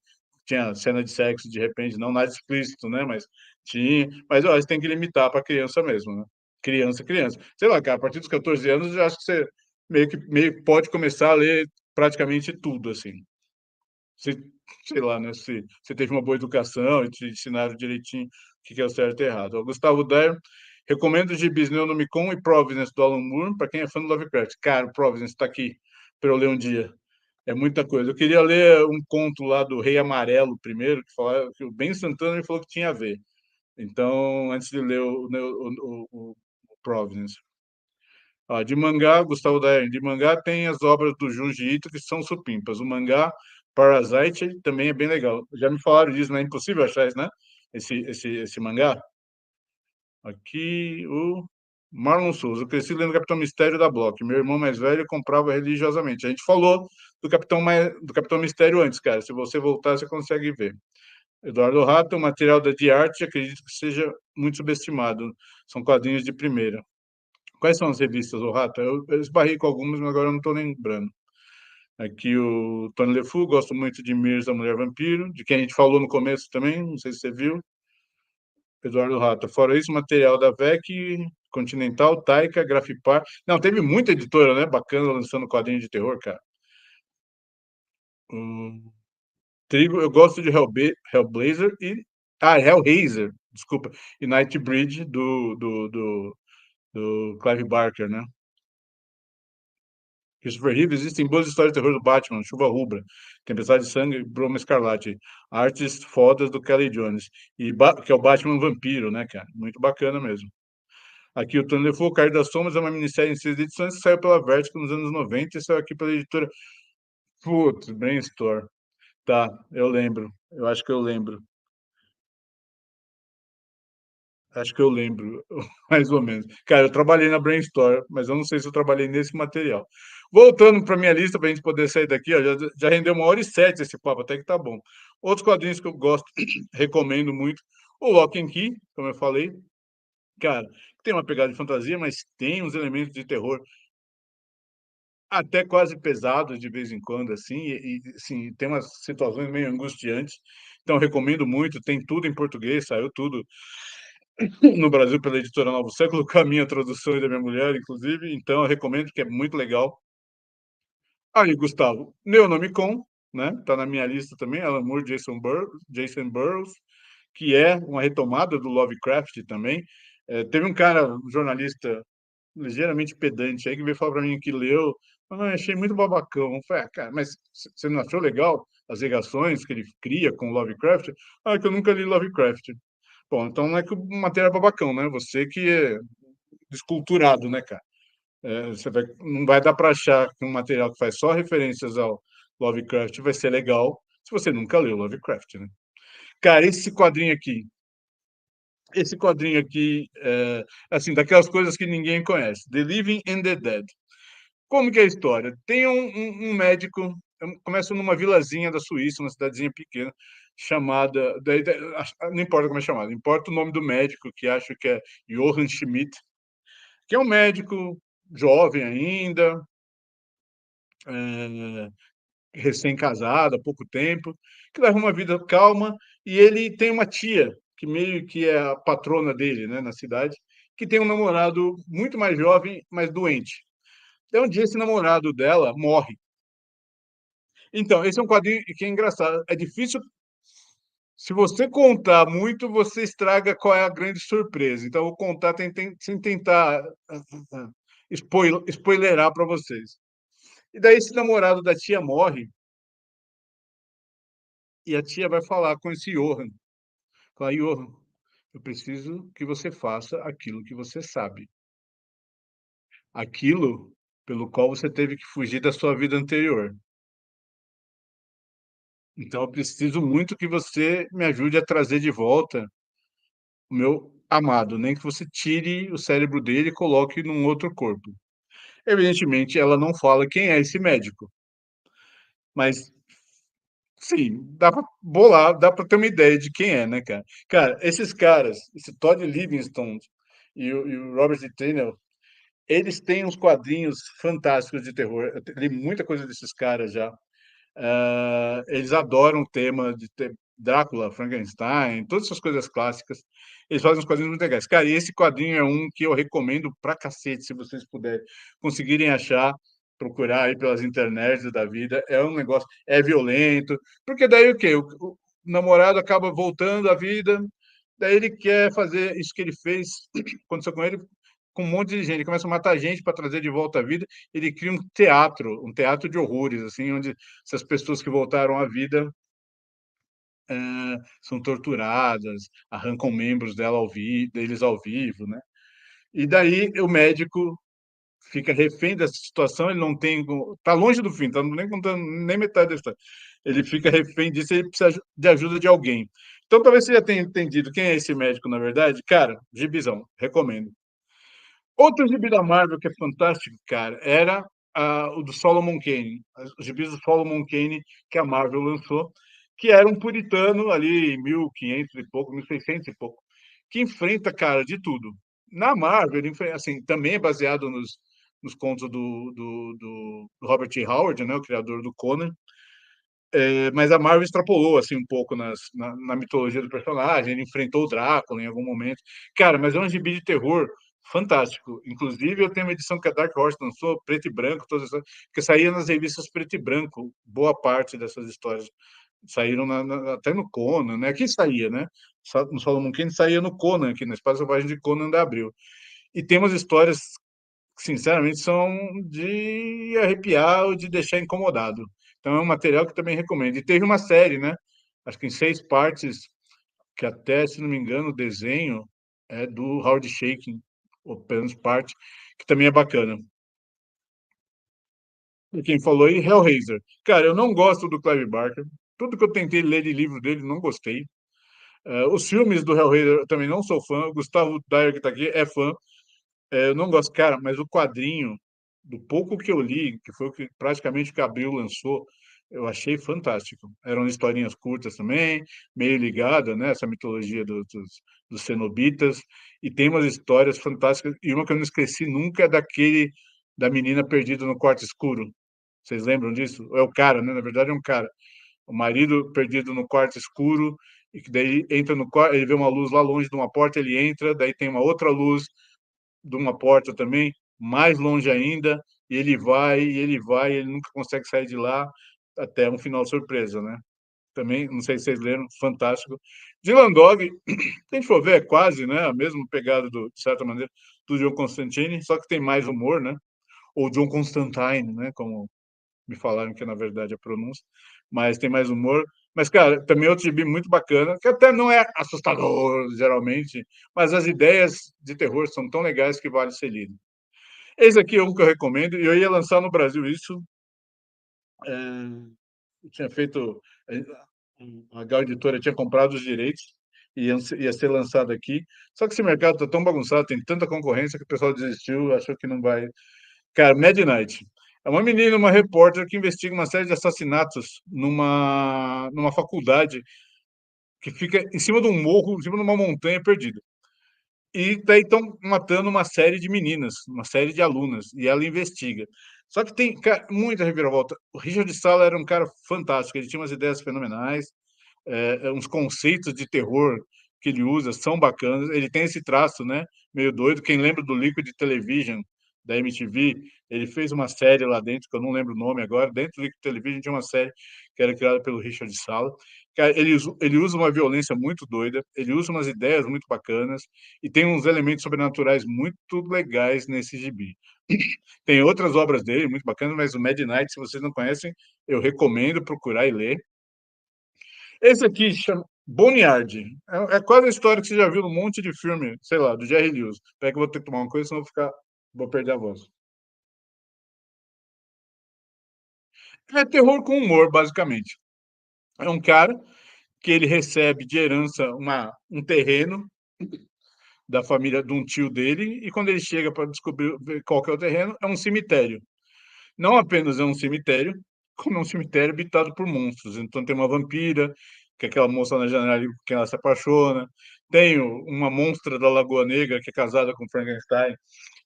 tinha cena de sexo de repente, não nada explícito, né? Mas tinha. Mas eu acho que tem que limitar para criança mesmo, né? Criança, criança. Sei lá, cara, a partir dos 14 anos, eu já acho que você meio que pode começar a ler praticamente tudo, assim. Se, sei lá, né? Se você teve uma boa educação e te ensinaram direitinho o que é o certo e errado. O Gustavo Dair recomendo os gibis Neonomicon e Providence do Alan Moore para quem é fã do Lovecraft. Cara, o Providence está aqui para eu ler um dia. É muita coisa. Eu queria ler um conto lá do Rei Amarelo primeiro, que falava que o Ben Santana me falou que tinha a ver. Então, antes de ler o Providence. Ó, de mangá, Gustavo Dayan, de mangá tem as obras do Junji Ito, que são supimpas. O mangá Parasite também é bem legal. Já me falaram disso, não é impossível achar isso, né? Esse mangá. Aqui, o Marlon Souza. Eu cresci lendo Capitão Mistério da Block. Meu irmão mais velho comprava religiosamente. A gente falou do Capitão Mistério antes, cara. Se você voltar, você consegue ver. Eduardo Rato, o material da de arte, acredito que seja muito subestimado. São quadrinhos de primeira. Quais são as revistas, o Rato? Eu esbarrei com algumas, mas agora eu não estou lembrando. Aqui o Tony LeFou, gosto muito de Mirza, a Mulher Vampiro, de quem a gente falou no começo também, não sei se você viu. Eduardo Rata. Fora isso, material da VEC, Continental, Taika, Grafipar. Não, teve muita editora, né? Bacana lançando quadrinho de terror, cara. Trigo, eu gosto de Hellblazer e. Ah, Hellraiser, desculpa. E Nightbreed do Clive Barker, né? Christopher Reeve, existem boas histórias de terror do Batman, Chuva Rubra, Tempestade de Sangue, Broma Escarlate, artes fodas do Kelly Jones, que é o Batman Vampiro, né, cara? Muito bacana mesmo. Aqui o Tony LeFou, O Cair das Sombras, é uma minissérie em 6 edições que saiu pela Vertigo nos anos 90 e saiu aqui pela editora. Putz, Brainstorm. Tá, eu lembro. Eu acho que eu lembro. Acho que eu lembro, mais ou menos. Cara, eu trabalhei na Brainstorm, mas eu não sei se eu trabalhei nesse material. Voltando para minha lista, para a gente poder sair daqui, ó, já rendeu 1h07 esse papo, até que tá bom. Outros quadrinhos que eu gosto, recomendo muito. O Lock and Key, como eu falei, cara, tem uma pegada de fantasia, mas tem uns elementos de terror até quase pesados de vez em quando, assim, assim, tem umas situações meio angustiantes. Então, recomendo muito, tem tudo em português, saiu tudo no Brasil pela editora Novo Século, com a minha tradução e da minha mulher, inclusive. Então, eu recomendo, que é muito legal. Aí, Gustavo, Neonomicon, né? Tá na minha lista também, Alan Moore, Jason Burroughs, que é uma retomada do Lovecraft também. Teve um cara, um jornalista ligeiramente pedante aí, que veio falar para mim que leu. Achei muito babacão. Eu falei, cara, mas você não achou legal as ligações que ele cria com Lovecraft? Ah, que eu nunca li Lovecraft. Bom, então não é que o material é babacão, né? Você que é desculturado, né, cara? Não vai dar para achar que um material que faz só referências ao Lovecraft vai ser legal se você nunca leu Lovecraft, né? Cara, esse quadrinho aqui, assim, daquelas coisas que ninguém conhece. The Living and the Dead. Como que é a história? Tem um médico, começa numa vilazinha da Suíça, uma cidadezinha pequena, chamada. Não importa como é chamada, importa o nome do médico, que acho que é Johann Schmidt, que é um médico jovem ainda, é, recém-casado, há pouco tempo, que leva uma vida calma, e ele tem uma tia, que meio que é a patrona dele, né, na cidade, que tem um namorado muito mais jovem, mas doente. Então, um dia esse namorado dela morre. Então, esse é um quadrinho que é engraçado. É difícil. Se você contar muito, você estraga qual é a grande surpresa. Então, eu vou contar sem tentar spoilerar para vocês. E daí, esse namorado da tia morre, e a tia vai falar com esse Johann. Fala, Johann, eu preciso que você faça aquilo que você sabe. Aquilo pelo qual você teve que fugir da sua vida anterior. Então, eu preciso muito que você me ajude a trazer de volta o meu amado, nem que você tire o cérebro dele e coloque num outro corpo. Evidentemente, ela não fala quem é esse médico, mas sim, dá pra bolar, dá pra ter uma ideia de quem é, né, cara. Cara, esses caras, esse Todd Livingstone e o Robert D. Tennant, eles têm uns quadrinhos fantásticos de terror. Eu li muita coisa desses caras já. Eles adoram o tema de Drácula, Frankenstein, todas essas coisas clássicas. Eles fazem uns quadrinhos muito legais. Cara, e esse quadrinho é um que eu recomendo pra cacete, se vocês puderem, conseguirem achar, procurar aí pelas internets da vida. É um negócio, é violento, porque daí o quê? O namorado acaba voltando à vida, daí ele quer fazer isso que ele fez, aconteceu com ele, com um monte de gente, ele começa a matar gente para trazer de volta à vida, ele cria um teatro de horrores, assim, onde essas pessoas que voltaram à vida são torturadas, arrancam membros deles ao vivo, né? E daí o médico fica refém dessa situação, ele não tem, tá longe do fim, tá nem contando nem metade da história. Ele fica refém disso, ele precisa de ajuda de alguém. Então, talvez você já tenha entendido quem é esse médico, na verdade. Cara, gibizão, recomendo. Outro gibi da Marvel que é fantástico, cara, era o do Solomon Kane, os gibis do Solomon Kane que a Marvel lançou, que era um puritano ali em 1500 e pouco, 1600 e pouco, que enfrenta, cara, de tudo. Na Marvel, ele assim, também é baseado nos contos do Robert E. Howard, né, o criador do Conan, mas a Marvel extrapolou assim um pouco na mitologia do personagem, ele enfrentou o Drácula em algum momento. Cara, mas é um gibi de terror fantástico. Inclusive, eu tenho uma edição que a Dark Horse lançou, preto e branco, todas essas, que saía nas revistas preto e branco, boa parte dessas histórias. Saíram até no Conan, né? Aqui saía, né? No Solomon Kane saía no Conan, aqui na Espaço Selvagem de Conan da Abril. E tem umas histórias que, sinceramente, são de arrepiar ou de deixar incomodado. Então, é um material que eu também recomendo. E teve uma série, né? Acho que em 6 partes, que até, se não me engano, o desenho é do Howard Chaykin, ou pelo menos parte, que também é bacana. E quem falou aí, Hellraiser. Cara, eu não gosto do Clive Barker. Tudo que eu tentei ler de livro dele, não gostei. Os filmes do Hellraiser eu também não sou fã. O Gustavo Dyer, que está aqui, é fã. Eu não gosto, cara, mas o quadrinho, do pouco que eu li, que foi o que praticamente o que Abril lançou, eu achei fantástico. Eram historinhas curtas também, meio ligada, né, essa mitologia dos cenobitas, e tem umas histórias fantásticas, e uma que eu não esqueci nunca é da menina perdida no quarto escuro. Vocês lembram disso? É o cara, né? Na verdade é um cara. O marido perdido no quarto escuro, e que daí entra no quarto, ele vê uma luz lá longe de uma porta, ele entra, daí tem uma outra luz de uma porta também, mais longe ainda, e ele vai, ele nunca consegue sair de lá, até um final surpresa, né? Também, não sei se vocês leram, fantástico. Dylan Dog, se a gente for ver, é quase, né, a mesma pegada, de certa maneira, do John Constantine, só que tem mais humor, né? Ou John Constantine, né, como me falaram que na verdade é a pronúncia, mas tem mais humor. Mas, cara, também outro gibi muito bacana, que até não é assustador, geralmente, mas as ideias de terror são tão legais que vale ser lido. Esse aqui é um que eu recomendo, e eu ia lançar no Brasil isso. Eu tinha feito. A Gal Editora tinha comprado os direitos e ia ser lançado aqui. Só que esse mercado está tão bagunçado, tem tanta concorrência que o pessoal desistiu, achou que não vai. Cara, Midnight. É uma menina, uma repórter que investiga uma série de assassinatos numa faculdade que fica em cima de um morro, em cima de uma montanha perdida. E daí estão matando uma série de meninas, uma série de alunas, e ela investiga. Só que tem, cara, muita reviravolta. O Richard Salla era um cara fantástico, ele tinha umas ideias fenomenais, uns conceitos de terror que ele usa são bacanas. Ele tem esse traço, né, meio doido. Quem lembra do Liquid Television, da MTV, ele fez uma série lá dentro, que eu não lembro o nome agora, dentro do Television tinha uma série que era criada pelo Richard Sala. Cara, ele usa uma violência muito doida, ele usa umas ideias muito bacanas e tem uns elementos sobrenaturais muito legais nesse gibi. Tem outras obras dele muito bacanas, mas o Mad Night, se vocês não conhecem, eu recomendo procurar e ler. Esse aqui chama Boneyard. É quase a história que você já viu num monte de filme, sei lá, do Jerry Lewis. Espera que eu vou ter que tomar uma coisa, senão vou perder a voz. É terror com humor, basicamente. É um cara que ele recebe de herança um terreno da família de um tio dele, e quando ele chega para descobrir qual que é o terreno, é um cemitério. Não apenas é um cemitério, como é um cemitério habitado por monstros. Então tem uma vampira, que é aquela moça na janela que ela se apaixona. Tem uma monstra da Lagoa Negra, que é casada com Frankenstein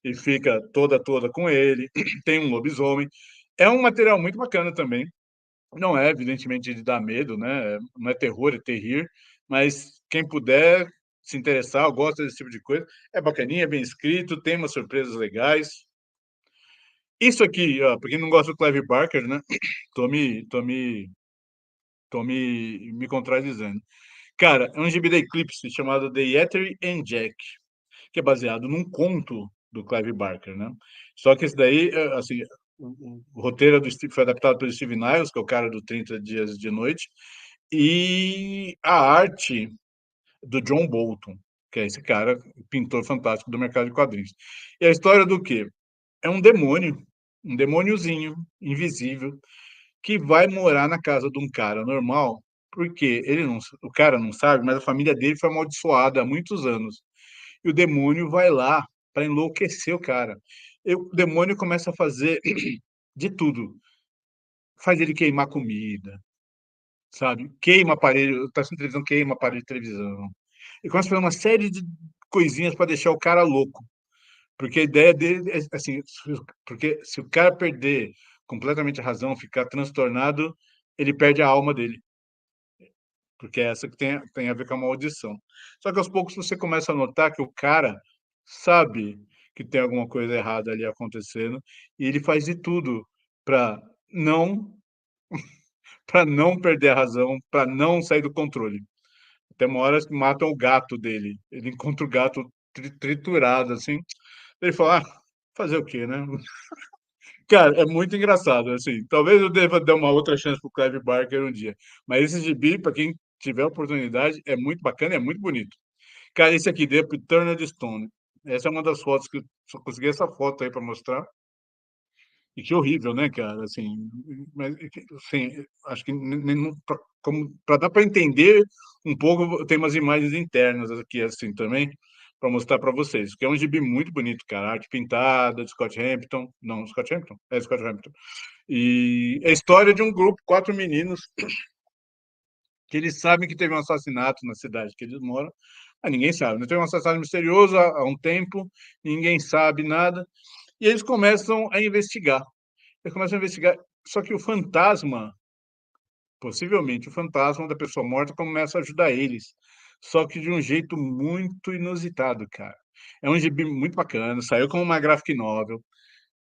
e fica toda com ele. Tem um lobisomem. É um material muito bacana também. Não é, evidentemente, de dar medo, né? Não é terror, é terrir, mas quem puder se interessar, ou gosta desse tipo de coisa, é bacaninha, é bem escrito, tem umas surpresas legais. Isso aqui, ó, pra quem não gosta do Clive Barker, né? Tô me, tô me, me contradizendo. Cara, é um gibi da Eclipse chamado The Yeteri and Jack, que é baseado num conto do Clive Barker, né? Só que esse daí, assim, o roteiro foi adaptado pelo Steve Niles, que é o cara do 30 Dias de Noite, e a arte do John Bolton, que é esse cara, pintor fantástico do mercado de quadrinhos. E a história do quê? É um demôniozinho invisível, que vai morar na casa de um cara normal, porque o cara não sabe, mas a família dele foi amaldiçoada há muitos anos. E o demônio vai lá para enlouquecer o cara. E o demônio começa a fazer de tudo. Faz ele queimar comida, sabe? Queima aparelho, tá assistindo televisão, queima aparelho de televisão. E começa a fazer uma série de coisinhas para deixar o cara louco. Porque a ideia dele é assim, porque se o cara perder completamente a razão, ficar transtornado, ele perde a alma dele, porque é essa que tem a ver com a maldição. Só que aos poucos você começa a notar que o cara sabe que tem alguma coisa errada ali acontecendo e ele faz de tudo para não para não perder a razão, para não sair do controle. Tem uma hora que matam o gato dele. Ele encontra o gato triturado assim. Ele fala: "Ah, fazer o quê, né?" Cara, é muito engraçado, assim. Talvez eu deva dar uma outra chance pro Clive Barker um dia. Mas esse gibi, para quem tiver oportunidade, é muito bacana, é muito bonito. Cara, esse aqui, The Eternal Stone. Essa é uma das fotos que eu só consegui essa foto aí para mostrar. E que horrível, né, cara? Assim, mas, assim, acho que como para dar para entender um pouco, tem umas imagens internas aqui, assim, também, para mostrar para vocês. Que é um gibi muito bonito, cara. Arte pintada, de Scott Hampton. Não, Scott Hampton? É Scott Hampton. E é a história de um grupo, 4 meninos, que eles sabem que teve um assassinato na cidade que eles moram, mas ninguém sabe. Né? Teve um assassinato misterioso há um tempo, ninguém sabe nada, e eles começam a investigar. Eles começam a investigar, só que o fantasma, possivelmente o fantasma da pessoa morta, começa a ajudar eles. Só que de um jeito muito inusitado, cara. É um gibi muito bacana, saiu como uma graphic novel.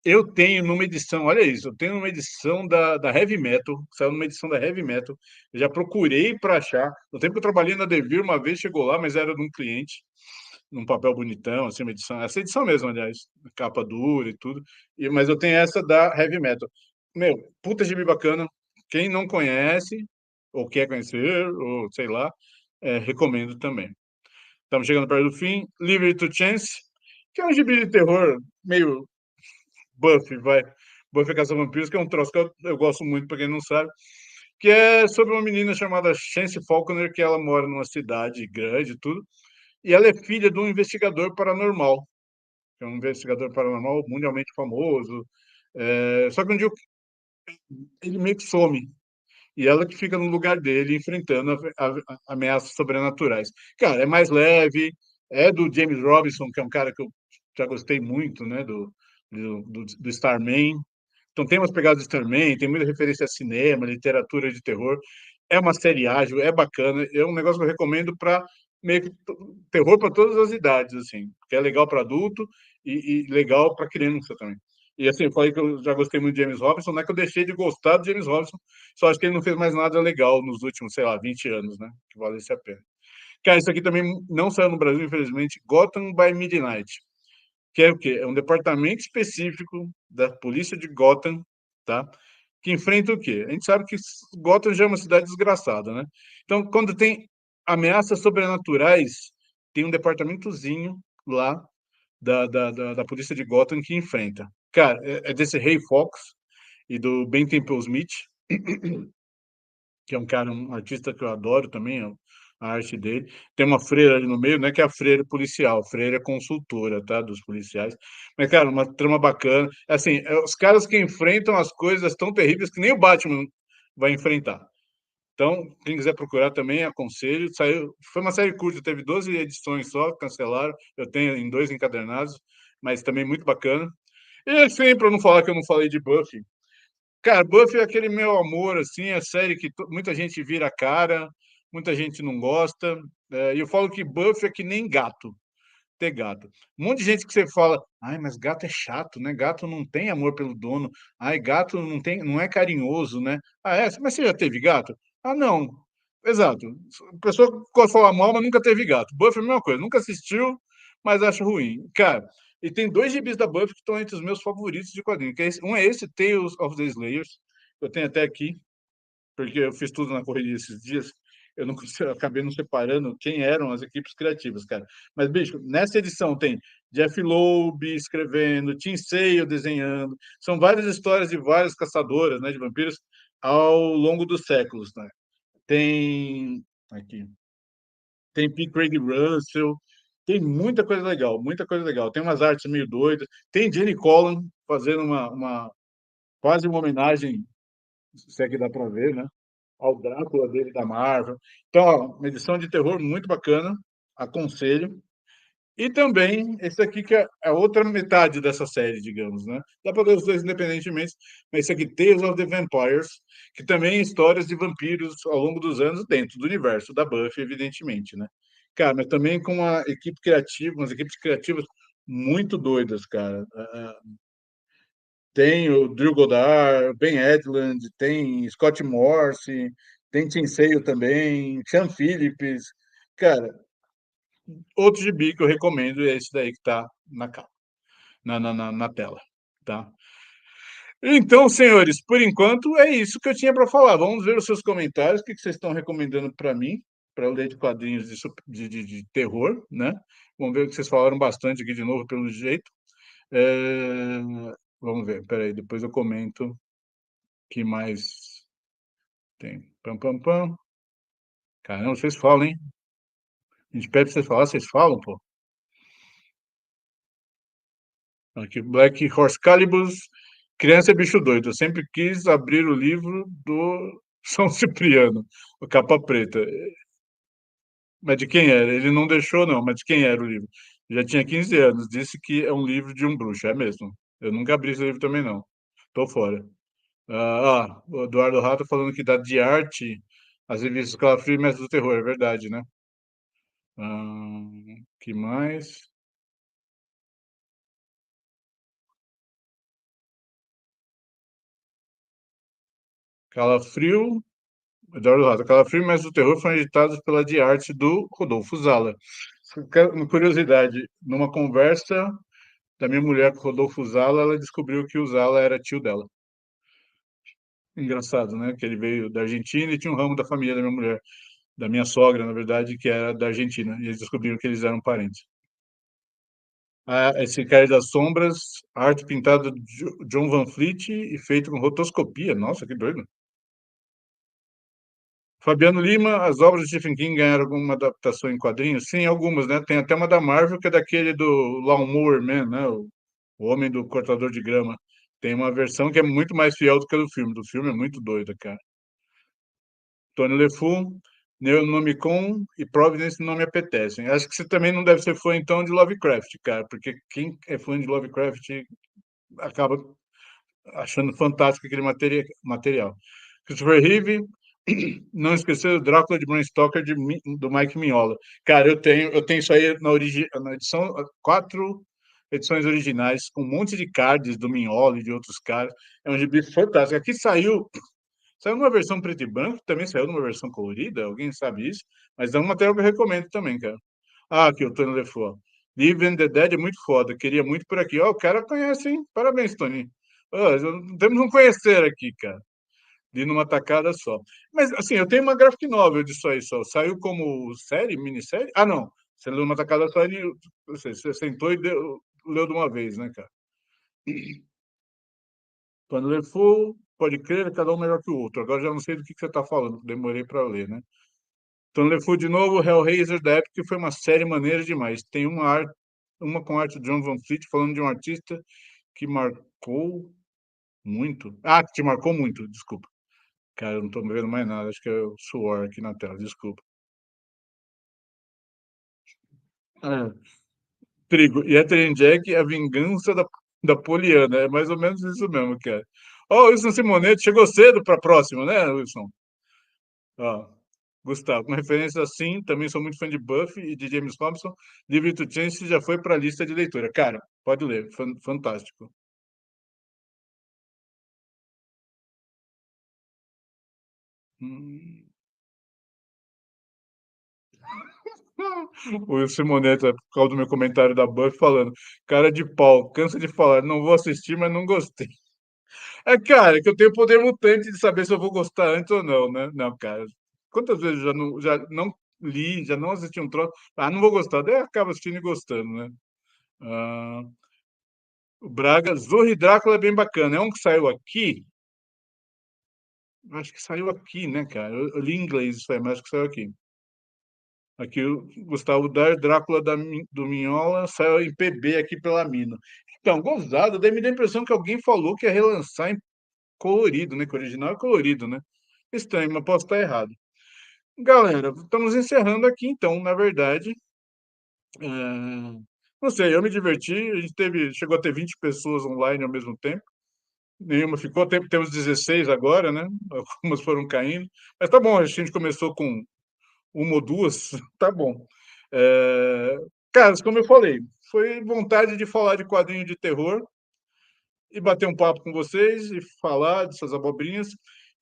Eu tenho numa edição, olha isso, eu tenho numa edição da Heavy Metal, saiu numa edição da Heavy Metal. Eu já procurei para achar. No tempo que eu trabalhei na Devir, uma vez chegou lá, mas era de um cliente, num papel bonitão, assim, uma edição, essa edição mesmo, aliás, capa dura e tudo. Mas eu tenho essa da Heavy Metal. Meu, puta gibi bacana. Quem não conhece, ou quer conhecer, ou sei lá, recomendo também. Estamos chegando perto do fim. Liberty to Chance, que é um gibi de terror meio Buffy, vai. Buffy Caça-Vampiros, que é um troço que eu gosto muito, para quem não sabe, que é sobre uma menina chamada Chance Faulkner, que ela mora numa cidade grande e tudo, e ela é filha de um investigador paranormal, que é um investigador paranormal mundialmente famoso. Só que um dia ele meio que some, e ela que fica no lugar dele, enfrentando ameaças sobrenaturais. Cara, é mais leve, é do James Robinson, que é um cara que eu já gostei muito, né, do Starman. Então tem umas pegadas de Starman, tem muita referência a cinema, literatura de terror. É uma série ágil, é bacana, é um negócio que eu recomendo para meio que terror para todas as idades, assim, que é legal para adulto e legal para criança também. E assim, eu falei que eu já gostei muito de James Robinson, não é que eu deixei de gostar do James Robinson, só acho que ele não fez mais nada legal nos últimos, sei lá, 20 anos, né? Que valesse a pena. Cara, isso aqui também não saiu no Brasil, infelizmente. Gotham by Midnight, que é o quê? É um departamento específico da polícia de Gotham, tá? Que enfrenta o quê? A gente sabe que Gotham já é uma cidade desgraçada, né? Então, quando tem ameaças sobrenaturais, tem um departamentozinho lá da polícia de Gotham que enfrenta. Cara, é desse Ray Fox e do Ben Temple Smith, que é um cara, um artista que eu adoro também, a arte dele. Tem uma freira ali no meio, não é que é a freira policial, a freira é consultora, tá, dos policiais. Mas, cara, uma trama bacana. Assim, os caras que enfrentam as coisas tão terríveis que nem o Batman vai enfrentar. Então, quem quiser procurar também, aconselho. Saiu, foi uma série curta, teve 12 edições só, cancelaram. Eu tenho em 2 encadernados, mas também muito bacana. E assim, para não falar que eu não falei de Buffy, cara, Buffy é aquele meu amor, assim, é série que muita gente vira a cara, muita gente não gosta. E eu falo que Buffy é que nem gato, ter gato. Um monte de gente que você fala, ai, mas gato é chato, né? Gato não tem amor pelo dono. Ai, gato não tem, não é carinhoso, né? Ah, é? Mas você já teve gato? Ah, não. Exato. A pessoa pode falar mal, mas nunca teve gato. Buffy é a mesma coisa, nunca assistiu, mas acha ruim. Cara, e tem 2 gibis da Buffy que estão entre os meus favoritos de quadrinho. Um é esse, Tales of the Slayers. Eu tenho até aqui, porque eu fiz tudo na correria esses dias. Eu não eu acabei não separando quem eram as equipes criativas, cara. Mas, bicho, nessa edição tem Jeff Loeb escrevendo, Tim Sale desenhando. São várias histórias de várias caçadoras, né, de vampiros ao longo dos séculos, né? Tem aqui, tem P. Craig Russell, tem muita coisa legal, muita coisa legal. Tem umas artes meio doidas. Tem Jenny Collan fazendo quase uma homenagem, se é que dá para ver, né? Ao Drácula dele da Marvel. Então, ó, uma edição de terror muito bacana, aconselho. E também esse aqui que é a outra metade dessa série, digamos, né? Dá para ler os dois independentemente, mas esse aqui, Tales of the Vampires, que também é histórias de vampiros ao longo dos anos dentro do universo da Buffy, evidentemente, né? Cara, mas também com uma equipe criativa, umas equipes criativas muito doidas, cara. Tem o Drew Goddard, Ben Edlund, tem Scott Morse, tem Tim Sale também, Sean Phillips. Cara, outro gibi que eu recomendo é esse daí que está na capa, na tela, tá? Então, senhores, por enquanto é isso que eu tinha para falar. Vamos ver os seus comentários, o que vocês estão recomendando para mim, para eu ler de quadrinhos de terror, né? Vamos ver o que vocês falaram bastante aqui de novo, pelo jeito. É, vamos ver, peraí, depois eu comento que mais tem. Pam, pam, pam. Caramba, vocês falam, hein? A gente pede pra vocês falar, vocês falam, pô. Aqui, Black Horse Calibus, Criança é Bicho Doido. Eu sempre quis abrir o livro do São Cipriano, o capa preta. Mas de quem era? Ele não deixou, não, mas de quem era o livro? Já tinha 15 anos, disse que é um livro de um bruxo, é mesmo. Eu nunca abri esse livro também, não. Tô fora. O Eduardo Rato falando que dá de arte as revistas Calafrio e Mestre do Terror, é verdade, né? Que mais? Calafrio, Eduardo Rato. Calafrio e Mestre do Terror foram editados pela de arte do Rodolfo Zala. Uma curiosidade, numa conversa da minha mulher com o Rodolfo Zala, ela descobriu que o Zala era tio dela. Engraçado, né? Que ele veio da Argentina e tinha um ramo da família da minha mulher, da minha sogra, na verdade, que era da Argentina. E eles descobriram que eles eram parentes. Esse Cair das Sombras, arte pintada de John Van Fleet e feito com rotoscopia. Nossa, que doido. Fabiano Lima, as obras de Stephen King ganharam alguma adaptação em quadrinhos? Sim, algumas, né? Tem até uma da Marvel, que é daquele do Lawnmower Man, né? O Homem do Cortador de Grama. Tem uma versão que é muito mais fiel do que a do filme. Do filme é muito doida, cara. Tony LeFou, Neonomicon e Providence não me apetecem. Acho que você também não deve ser fã, então, de Lovecraft, cara, porque quem é fã de Lovecraft acaba achando fantástico aquele material. Christopher Reeve, não esquecer o Drácula de Bram Stoker do Mike Mignola. Cara, eu tenho isso aí na edição 4 edições originais, com um monte de cards do Mignolo e de outros caras. É um gibi fantástico. Aqui saiu numa versão preto e branco, também saiu numa versão colorida, alguém sabe isso? Mas é um material que eu recomendo também, cara. Ah, aqui, o Tony Lefort. Live and the Dead é muito foda, queria muito por aqui. Ó, o cara conhece, hein? Parabéns, Tony. Ó, temos um conhecer aqui, cara. Li numa tacada só. Mas, assim, eu tenho uma graphic novel disso aí só. Saiu como série, minissérie? Ah, não. Você leu numa tacada só e você sentou e leu de uma vez, né, cara? Quando ler for, pode crer, cada um melhor que o outro. Agora já não sei do que você está falando, demorei para ler, né? Então, Le Fou de novo, Hellraiser da época, que foi uma série maneira demais. Tem uma com arte de John Van Fleet, falando de um artista que marcou muito. Ah, que te marcou muito, desculpa. Cara, eu não tô vendo mais nada, acho que é o suor aqui na tela, desculpa. É. Trigo. E Ethel Jack, a vingança da Poliana. É mais ou menos isso mesmo, cara. Ó, o Wilson Simonetti chegou cedo para a próxima, né, Wilson? Ó, Gustavo, com referência assim, também sou muito fã de Buffy e de James Thompson. Livre to Chance já foi para a lista de leitura. Cara, pode ler, fantástico. Hum. O Simoneta, por causa do meu comentário da Buffy, falando, cara de pau, cansa de falar, não vou assistir, mas não gostei. É, cara, que eu tenho poder mutante de saber se eu vou gostar antes ou não, né? Não, cara. Quantas vezes eu já não li, já não assisti um troço? Ah, não vou gostar. Daí acaba assistindo e gostando, né? Ah, o Braga, Zorro e Drácula é bem bacana. É um que saiu aqui. Acho que saiu aqui, né, cara? Eu li em inglês isso aí, mas acho que saiu aqui. Aqui o Gustavo Dar, Drácula do Minhola, saiu em PB aqui pela Mina. Então, gozado, daí me dá a impressão que alguém falou que ia relançar em colorido, né? Que o original é colorido, né? Estranho, mas posso estar errado. Galera, estamos encerrando aqui, então, na verdade. Não sei, eu me diverti. A gente chegou a ter 20 pessoas online ao mesmo tempo. Nenhuma ficou, temos 16 agora, né? Algumas foram caindo. Mas tá bom, a gente começou com uma ou duas, tá bom. É, Cara, como eu falei, foi vontade de falar de quadrinho de terror e bater um papo com vocês e falar dessas abobrinhas.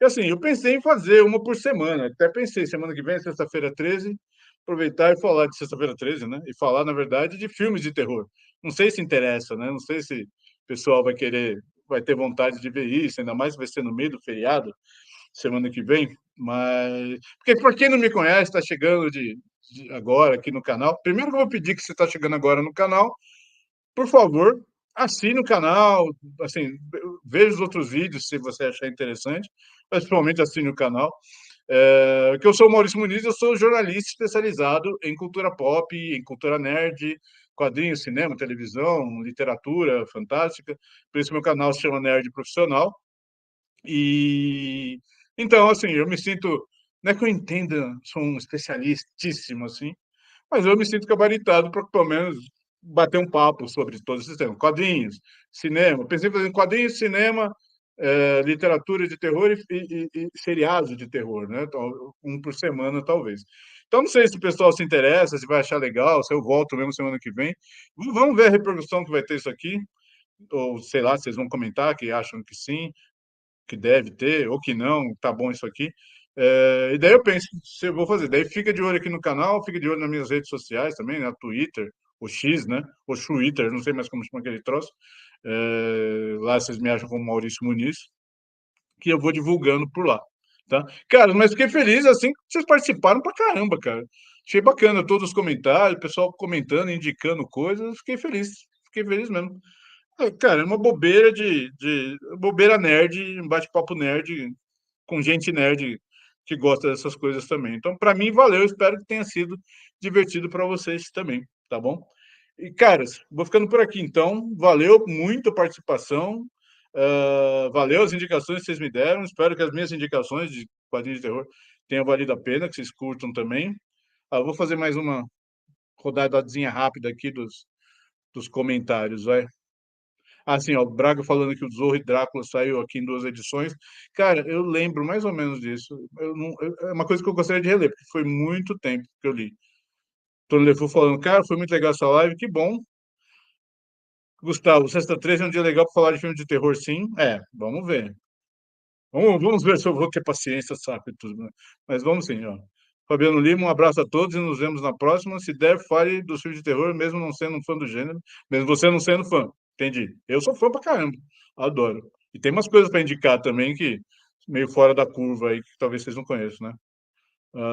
E assim, eu pensei em fazer uma por semana. Até pensei, semana que vem, sexta-feira 13, aproveitar e falar de sexta-feira 13, né? E falar, na verdade, de filmes de terror. Não sei se interessa, né? Não sei se o pessoal vai ter vontade de ver isso, ainda mais vai ser no meio do feriado, semana que vem. Mas. Porque, para quem não me conhece, está chegando agora aqui no canal. Primeiro que eu vou pedir que você está chegando agora no canal, por favor, assine o canal, assim, veja os outros vídeos se você achar interessante, mas principalmente assine o canal. Que eu sou o Maurício Muniz, eu sou jornalista especializado em cultura pop, em cultura nerd, quadrinhos, cinema, televisão, literatura fantástica. Por isso meu canal se chama Nerd Profissional. E então, assim, eu me sinto, não é que eu entenda, sou um especialistíssimo assim, mas eu me sinto gabaritado para, pelo menos, bater um papo sobre todos esses temas. Quadrinhos, cinema. Pensei em fazer quadrinhos, cinema, literatura de terror e seriados de terror, né? Um por semana, talvez. Então, não sei se o pessoal se interessa, se vai achar legal, se eu volto mesmo semana que vem. Vamos ver a repercussão que vai ter isso aqui. Ou, sei lá, vocês vão comentar que acham que sim, que deve ter, ou que não, tá bom isso aqui. E daí eu penso, se eu vou fazer. Daí fica de olho aqui no canal, fica de olho nas minhas redes sociais também, né? Twitter, o X, né? O Twitter, não sei mais como chama aquele troço. Lá vocês me acham como Maurício Muniz, que eu vou divulgando por lá, tá? Cara, mas fiquei feliz assim que vocês participaram pra caramba, cara. Achei bacana todos os comentários, o pessoal comentando, indicando coisas, fiquei feliz mesmo. Cara, é uma bobeira de bobeira nerd, um bate-papo nerd com gente nerd que gosta dessas coisas também. Então, para mim, valeu. Espero que tenha sido divertido para vocês também, tá bom? E, caras, vou ficando por aqui então. Valeu muito a participação. Valeu as indicações que vocês me deram. Espero que as minhas indicações de quadrinhos de terror tenham valido a pena, que vocês curtam também. Vou fazer mais uma rodadazinha rápida aqui dos comentários, vai. Assim, ó, o Braga falando que o Zorro e Drácula saiu aqui em duas edições. Cara, eu lembro mais ou menos disso. É uma coisa que eu gostaria de reler, porque foi muito tempo que eu li. Tony LeFou falando, cara, foi muito legal essa live, que bom. Gustavo, sexta 13 é um dia legal para falar de filme de terror, sim? É, vamos ver. Vamos ver se eu vou ter paciência, saco e tudo, né? Mas vamos sim, ó. Fabiano Lima, um abraço a todos e nos vemos na próxima. Se der, fale do filme de terror, mesmo não sendo um fã do gênero, mesmo você não sendo fã. Entendi. Eu sou fã pra caramba. Adoro. E tem umas coisas para indicar também que meio fora da curva aí, que talvez vocês não conheçam, né?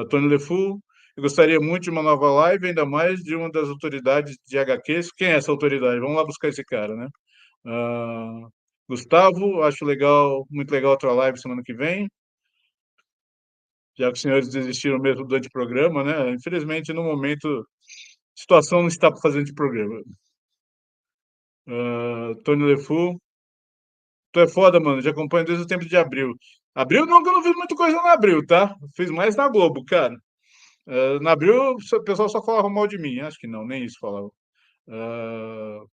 Tony LeFou, eu gostaria muito de uma nova live, ainda mais de uma das autoridades de HQs. Quem é essa autoridade? Vamos lá buscar esse cara, né? Ah, Gustavo, acho legal, muito legal outra live semana que vem, já que os senhores desistiram mesmo do anteprograma, né? Infelizmente, no momento, a situação não está para fazer anteprograma. Tony LeFou, tu é foda, mano, já acompanho desde o tempo de abril. Abril não, que eu não fiz muita coisa na abril, tá? Fiz mais na Globo, cara. Na abril, o pessoal só falava mal de mim, acho que não, nem isso falava. Uh,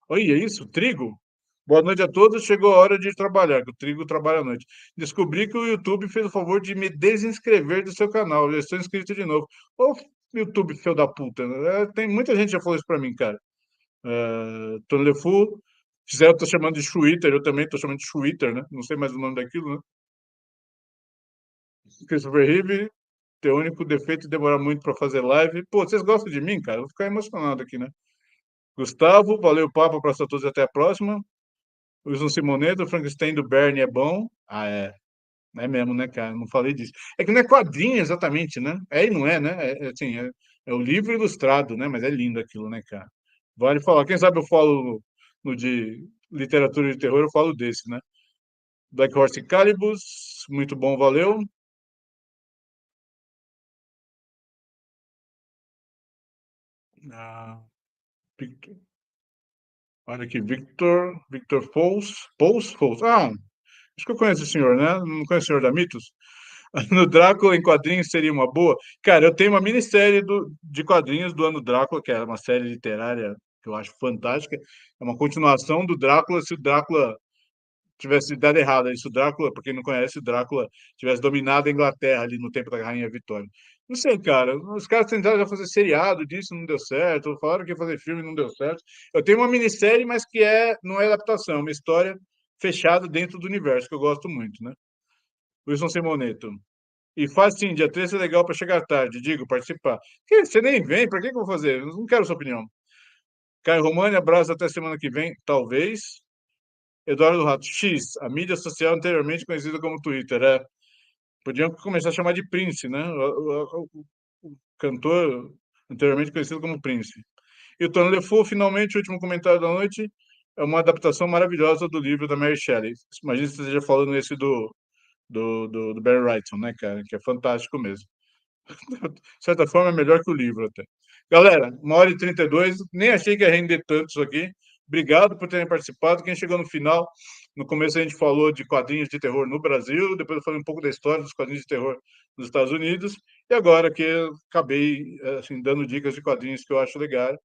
Olha isso, trigo. Boa noite a todos. Chegou a hora de trabalhar, que o trigo trabalha à noite. Descobri que o YouTube fez o favor de me desinscrever do seu canal. Já estou inscrito de novo. Ô, YouTube, filho da puta, né? Tem muita gente já falou isso pra mim, cara. Tony LeFou. Fizeram, tô chamando de Twitter, eu também tô chamando de Twitter, né? Não sei mais o nome daquilo, né? Christopher Reeve, teu único defeito é demorar muito pra fazer live. Pô, vocês gostam de mim, cara? Eu vou ficar emocionado aqui, né? Gustavo, valeu, papo, abraço a todos e até a próxima. Wilson Simoneto, o Frankenstein do Bernie é bom. Ah, é. É mesmo, né, cara? Não falei disso. É que não é quadrinho exatamente, né? É e não é, né? Assim, é o livro ilustrado, né? Mas é lindo aquilo, né, cara? Vale falar. Quem sabe eu falo no de literatura de terror, eu falo desse, né? Black Horse Calibus, muito bom, valeu. Ah, Victor, olha aqui, Victor Fous. Ah, acho que eu conheço o senhor, né? Não conheço o senhor da Mitos? No Drácula em quadrinhos seria uma boa. Cara, eu tenho uma minissérie de quadrinhos do ano Drácula, que é uma série literária que eu acho fantástica. É uma continuação do Drácula, se o Drácula tivesse dado errado. Se o Drácula, para quem não conhece, o Drácula tivesse dominado a Inglaterra ali no tempo da Rainha Vitória. Não sei, cara. Os caras tentaram já fazer seriado disso, não deu certo. Falaram que ia fazer filme, não deu certo. Eu tenho uma minissérie, mas que não é adaptação, é uma história fechada dentro do universo, que eu gosto muito, né? Wilson Simoneto. E faz sim, dia 13 é legal para chegar tarde, digo, participar. Você nem vem, para que eu vou fazer? Eu não quero sua opinião. Caio Romani, abraço até semana que vem, talvez. Eduardo Rato, X, a mídia social anteriormente conhecida como Twitter. Podiam começar a chamar de Prince, né? O cantor anteriormente conhecido como Prince. E o Tony LeFou, finalmente, o último comentário da noite, é uma adaptação maravilhosa do livro da Mary Shelley. Imagina se você esteja falando esse do Barry Wrightson, né, cara? Que é fantástico mesmo. De certa forma, é melhor que o livro até. Galera, 1h32, nem achei que ia render tanto isso aqui. Obrigado por terem participado. Quem chegou no final, no começo a gente falou de quadrinhos de terror no Brasil, depois eu falei um pouco da história dos quadrinhos de terror nos Estados Unidos, e agora que eu acabei assim, dando dicas de quadrinhos que eu acho legais.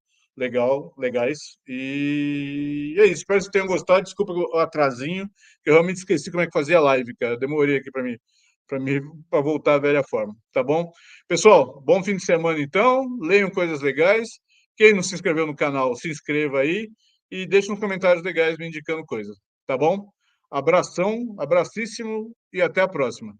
E é isso. Espero que tenham gostado. Desculpa o atrasinho, que eu realmente esqueci como é que fazia live, cara. Demorei aqui para voltar à velha forma, tá bom? Pessoal, bom fim de semana então. Leiam coisas legais. Quem não se inscreveu no canal, se inscreva aí e deixe nos comentários legais me indicando coisas, tá bom? Abração, abracíssimo e até a próxima.